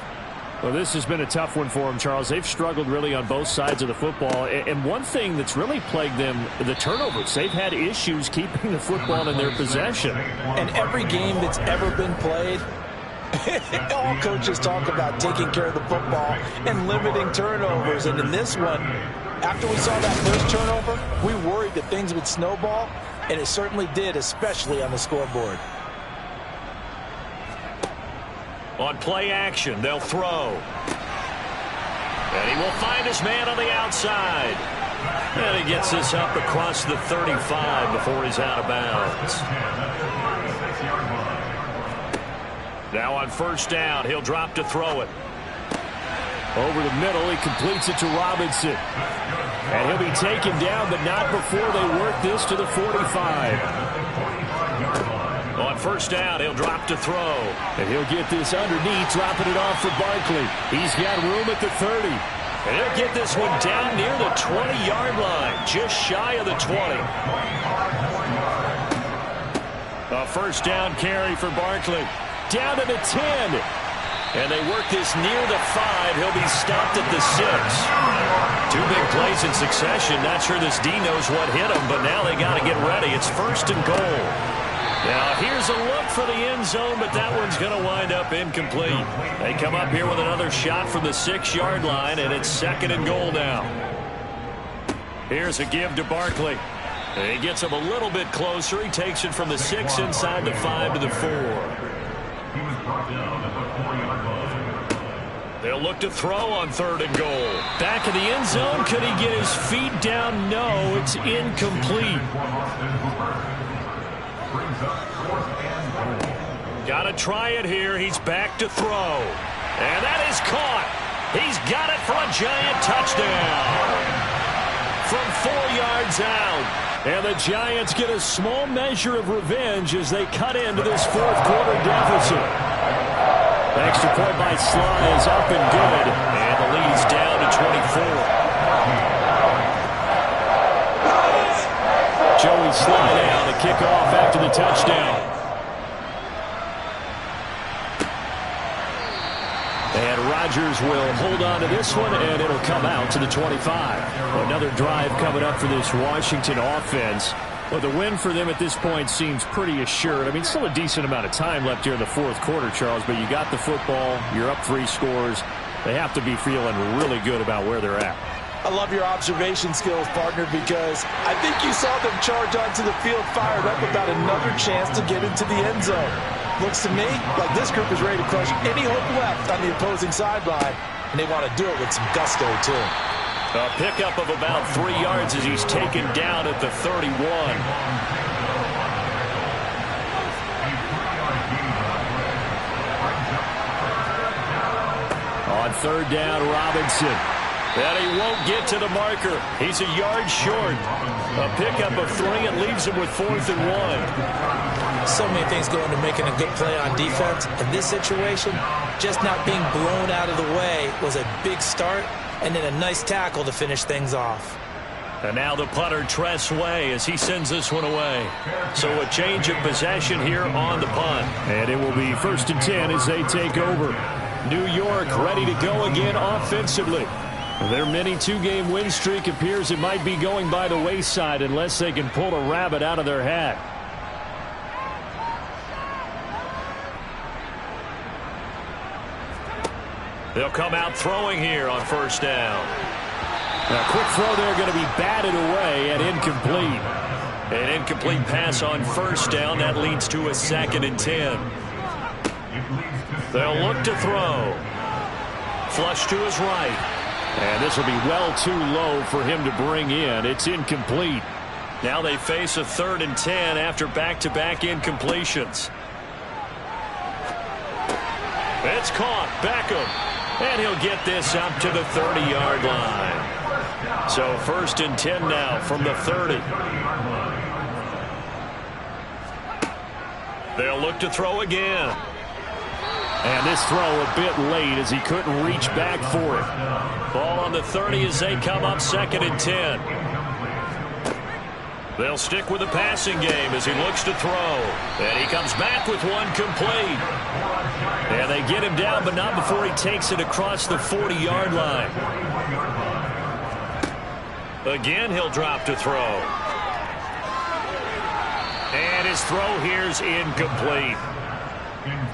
Well, this has been a tough one for them, Charles. They've struggled really on both sides of the football. And one thing that's really plagued them, the turnovers. They've had issues keeping the football in their possession. And every game that's ever been played, all coaches talk about taking care of the football and limiting turnovers. And in this one, after we saw that first turnover, we worried that things would snowball, and it certainly did, especially on the scoreboard. On play action, they'll throw. And he will find his man on the outside. And he gets this up across the 35 before he's out of bounds. Now on 1st down, he'll drop to throw it. Over the middle, he completes it to Robinson. And he'll be taken down, but not before they work this to the 45. On 1st down, he'll drop to throw. And he'll get this underneath, dropping it off for Barkley. He's got room at the 30. And he'll get this one down near the 20-yard line, just shy of the 20. A 1st down carry for Barkley. Down to the 10. And they work this near the 5. He'll be stopped at the 6. 2 big plays in succession. Not sure this D knows what hit him, but now they got to get ready. It's 1st and goal. Now here's a look for the end zone, but that one's going to wind up incomplete. They come up here with another shot from the 6-yard line, and it's 2nd and goal now. Here's a give to Barkley. And he gets him a little bit closer. He takes it from the 6 inside the 5 to the 4. They'll look to throw on 3rd and goal. Back in the end zone. Could he get his feet down? No, it's incomplete. Got to try it here. He's back to throw. And that is caught. He's got it for a Giant touchdown. From 4 yards out. And the Giants get a small measure of revenge as they cut into this 4th quarter deficit. The extra point by Sly is up and good. And the lead's down to 24. Joey Sly now to kick off after the touchdown. And Rodgers will hold on to this one, and it'll come out to the 25. Another drive coming up for this Washington offense. Well, the win for them at this point seems pretty assured. I mean, still a decent amount of time left here in the 4th quarter, Charles, but you got the football, you're up 3 scores. They have to be feeling really good about where they're at. I love your observation skills, partner, because I think you saw them charge onto the field fired up about another chance to get into the end zone. Looks to me like this group is ready to crush any hope left on the opposing sideline, and they want to do it with some gusto, too. A pickup of about 3 yards as he's taken down at the 31. third down, Robinson. And he won't get to the marker. He's a yard short. A pickup of 3 and leaves him with 4th and 1. So many things go into making a good play on defense. In this situation, just not being blown out of the way was a big start, and then a nice tackle to finish things off. And now the punter, Tress Way, as he sends this one away. So a change of possession here on the punt. And it will be 1st and 10 as they take over. New York ready to go again offensively. Their mini 2-game win streak appears it might be going by the wayside unless they can pull a rabbit out of their hat. They'll come out throwing here on 1st down. A quick throw there going to be batted away and incomplete. An incomplete pass on 1st down. That leads to a 2nd and 10. They'll look to throw. Flush to his right. And this will be well too low for him to bring in. It's incomplete. Now they face a 3rd and 10 after back-to-back incompletions. It's caught. Beckham. And he'll get this up to the 30-yard line. So 1st and 10 now from the 30. They'll look to throw again. And this throw a bit late as he couldn't reach back for it. Ball on the 30 as they come up 2nd and 10. They'll stick with the passing game as he looks to throw. And he comes back with one complete. And they get him down, but not before he takes it across the 40-yard line. Again, he'll drop to throw. And his throw here's incomplete.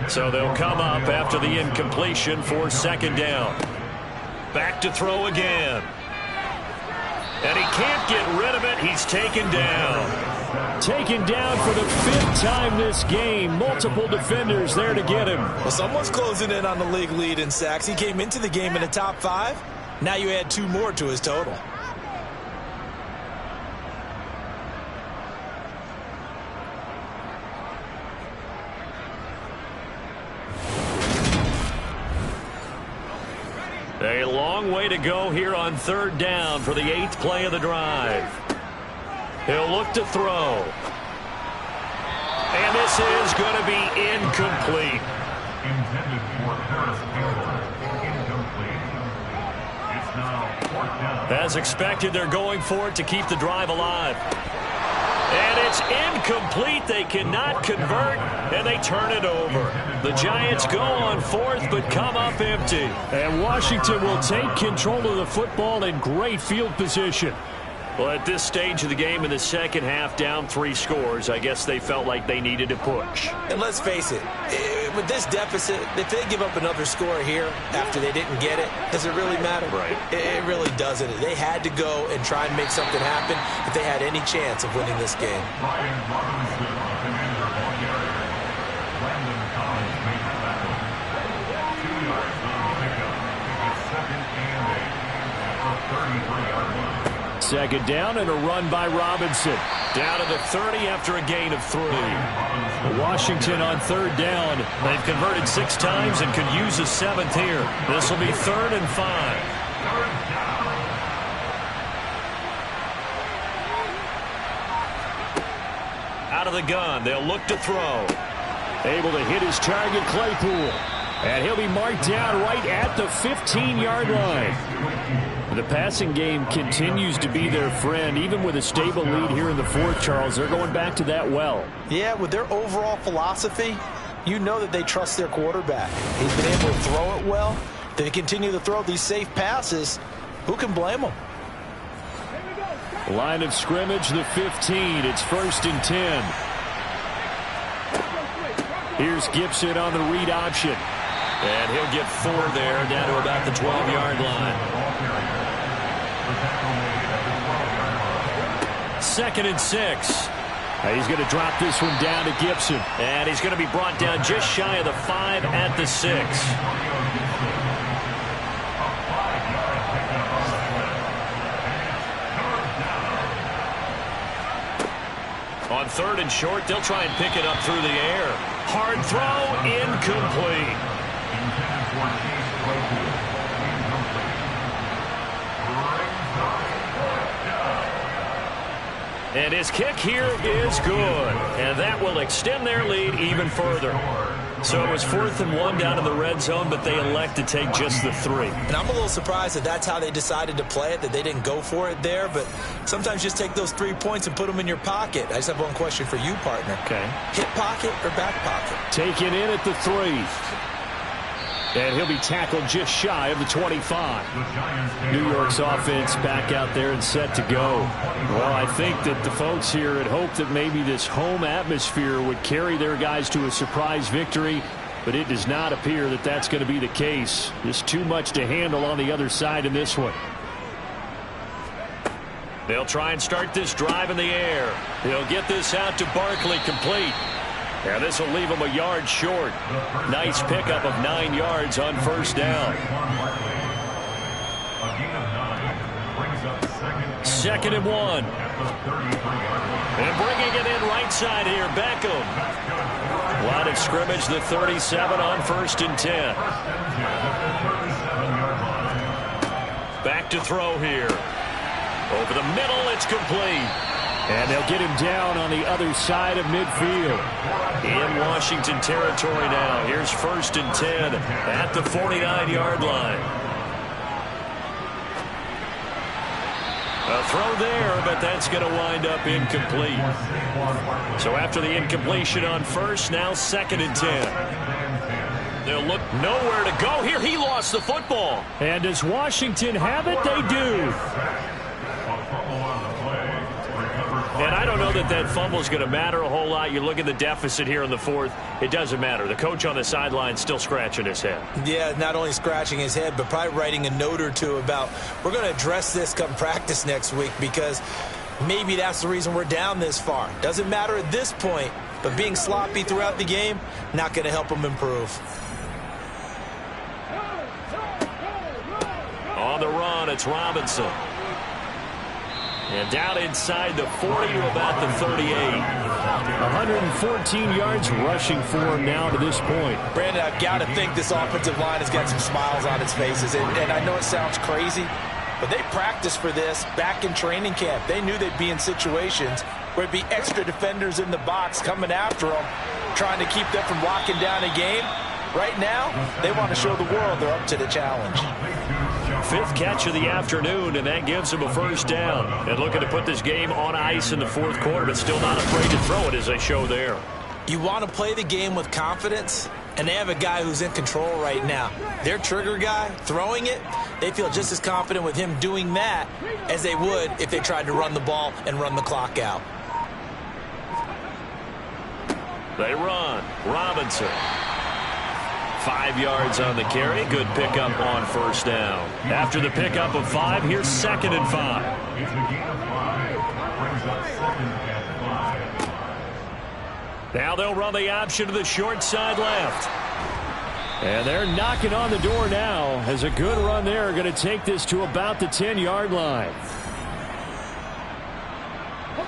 So they'll come up after the incompletion for 2nd down. Back to throw again. And he can't get rid of it. He's taken down. Taken down for the 5th time this game. Multiple defenders there to get him. Well, someone's closing in on the league lead in sacks. He came into the game in the top 5. Now you add 2 more to his total. A long way to go here on 3rd down for the 8th play of the drive. He'll look to throw. And this is going to be incomplete. Intended for Harris Taylor. Incomplete. It's now 4th down. As expected, they're going for it to keep the drive alive. And it's incomplete. They cannot convert, and they turn it over. The Giants go on 4th, but come up empty. And Washington will take control of the football in great field position. Well, at this stage of the game in the second half, down 3 scores, I guess they felt like they needed to push. And let's face it, with this deficit, if they give up another score here after they didn't get it, does it really matter? Right. It really doesn't. They had to go and try and make something happen if they had any chance of winning this game. Brian Robinson, Commander Bulgaria. Landon Collins made the tackle. 2 yards on the pickup. It's 2nd and 8 at the 33-yard line. 2nd down and a run by Robinson. Down to the 30 after a gain of 3. Washington on 3rd down. They've converted 6 times and could use a 7th here. This will be 3rd and 5. Out of the gun, they'll look to throw. Able to hit his target, Claypool. And he'll be marked down right at the 15-yard line. The passing game continues to be their friend. Even with a stable lead here in the 4th, Charles, they're going back to that well. Yeah, with their overall philosophy, you know that they trust their quarterback. He's been able to throw it well. They continue to throw these safe passes. Who can blame them? Line of scrimmage, the 15. It's 1st and 10. Here's Gibson on the read option. And he'll get 4 there, down to about the 12-yard line. 2nd and 6. He's going to drop this one down to Gibson. And he's going to be brought down just shy of the 5 at the 6. On 3rd and short, they'll try and pick it up through the air. Hard throw, incomplete. And his kick here is good. And that will extend their lead even further. So it was 4th and 1 down in the red zone, but they elect to take just the 3. And I'm a little surprised that that's how they decided to play it, that they didn't go for it there. But sometimes just take those 3 points and put them in your pocket. I just have one question for you, partner. Okay. Hip pocket or back pocket? Taken in at the 3. And he'll be tackled just shy of the 25. New York's offense back out there and set to go. Well, I think that the folks here had hoped that maybe this home atmosphere would carry their guys to a surprise victory, but it does not appear that that's going to be the case. Just too much to handle on the other side in this one. They'll try and start this drive in the air. He'll get this out to Barkley, complete. And this will leave him a yard short. Nice pickup of 9 yards on first down. Second and 1. And bringing it in right side here, Beckham. Line of scrimmage, the 37 on 1st and 10. Back to throw here. Over the middle, it's complete. And they'll get him down on the other side of midfield. In Washington territory now. Here's 1st and 10 at the 49-yard line. A throw there, but that's going to wind up incomplete. So after the incompletion on first, now 2nd and 10. They'll look nowhere to go here. He lost the football. And does Washington have it? They do. And I don't know that that fumble is going to matter a whole lot. You look at the deficit here in the 4th. It doesn't matter. The coach on the sideline still scratching his head. Yeah, not only scratching his head, but probably writing a note or two about we're going to address this come practice next week because maybe that's the reason we're down this far. Doesn't matter at this point, but being sloppy throughout the game, not going to help them improve. On the run, it's Robinson. And down inside the 40 to about the 38. 114 yards rushing for him now to this point. Brandon, I've got to think this offensive line has got some smiles on its faces. And I know it sounds crazy, but they practiced for this back in training camp. They knew they'd be in situations where it'd be extra defenders in the box coming after them, trying to keep them from locking down a game. Right now, they want to show the world they're up to the challenge. 5th catch of the afternoon, and that gives them a first down. And looking to put this game on ice in the 4th quarter, but still not afraid to throw it as they show there. You want to play the game with confidence, and they have a guy who's in control right now. Their trigger guy, throwing it, they feel just as confident with him doing that as they would if they tried to run the ball and run the clock out. They run. Robinson. 5 yards on the carry. Good pickup on first down. After the pickup of 5, here's 2nd and 5. Now they'll run the option to the short side left. And they're knocking on the door now as a good run there. Going to take this to about the 10-yard line.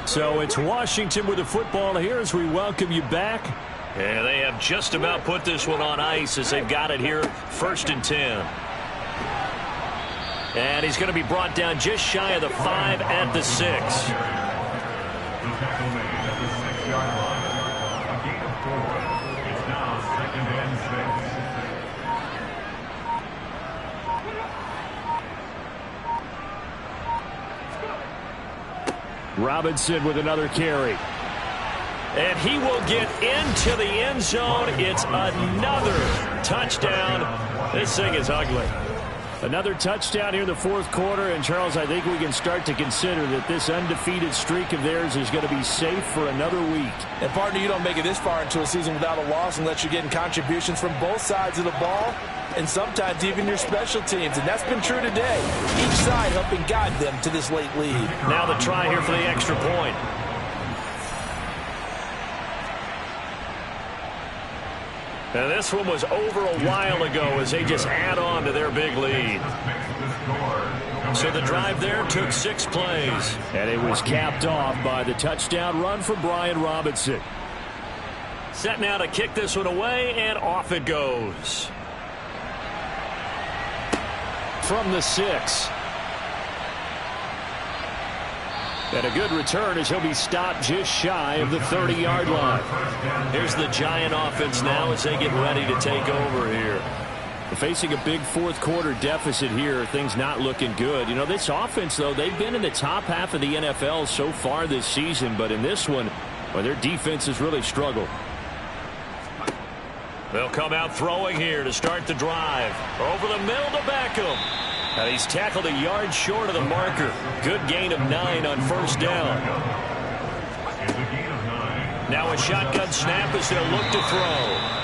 So it's Washington with the football here as we welcome you back. And they have just about put this one on ice as they've got it here, 1st and 10. And he's going to be brought down just shy of the 5 at the 6. Robinson with another carry. And he will get into the end zone. It's another touchdown. This thing is ugly. Another touchdown here in the 4th quarter. And, Charles, I think we can start to consider that this undefeated streak of theirs is going to be safe for another week. And, partner, you don't make it this far into a season without a loss unless you're getting contributions from both sides of the ball and sometimes even your special teams. And that's been true today. Each side helping guide them to this late lead. Now the try here for the extra point. And this one was over a while ago as they just add on to their big lead. So the drive there took 6 plays. And it was capped off by the touchdown run for Brian Robinson. Set now to kick this one away, and off it goes. From the 6. And a good return as he'll be stopped just shy of the 30-yard line. Here's the Giant offense now as they get ready to take over here. Facing a big fourth-quarter deficit here, things not looking good. You know, this offense, though, they've been in the top half of the NFL so far this season, but in this one, well, their defense has really struggled. They'll come out throwing here to start the drive. Over the middle to Beckham. And he's tackled a yard short of the marker. Good gain of 9 on first down. Now a shotgun snap as they'll look to throw.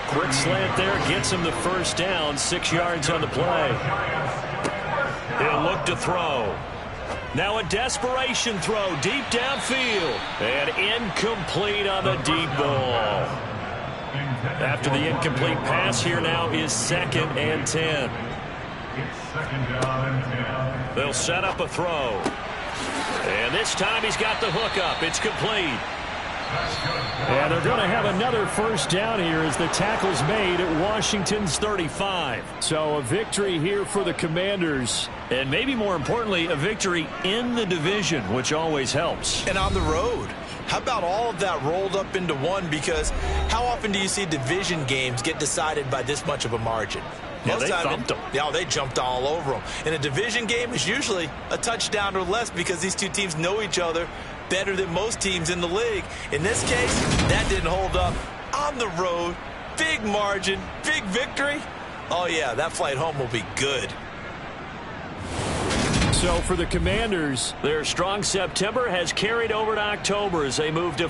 Quick slant there gets him the first down, 6 yards on the play. He'll look to throw. Now a desperation throw deep downfield. And incomplete on the deep ball. After the incomplete pass, here now is 2nd and 10. They'll set up a throw. And this time he's got the hook up. It's complete. And they're going to have another first down here as the tackle's made at Washington's 35. So a victory here for the Commanders. And maybe more importantly, a victory in the division, which always helps. And on the road. How about all of that rolled up into one? Because how often do you see division games get decided by this much of a margin? Yeah, they thumped them. Yeah, they jumped all over them. In a division game, it's usually a touchdown or less because these two teams know each other better than most teams in the league. In this case, that didn't hold up. On the road, big margin, big victory. Oh, yeah, that flight home will be good. So for the Commanders, their strong September has carried over to October as they move to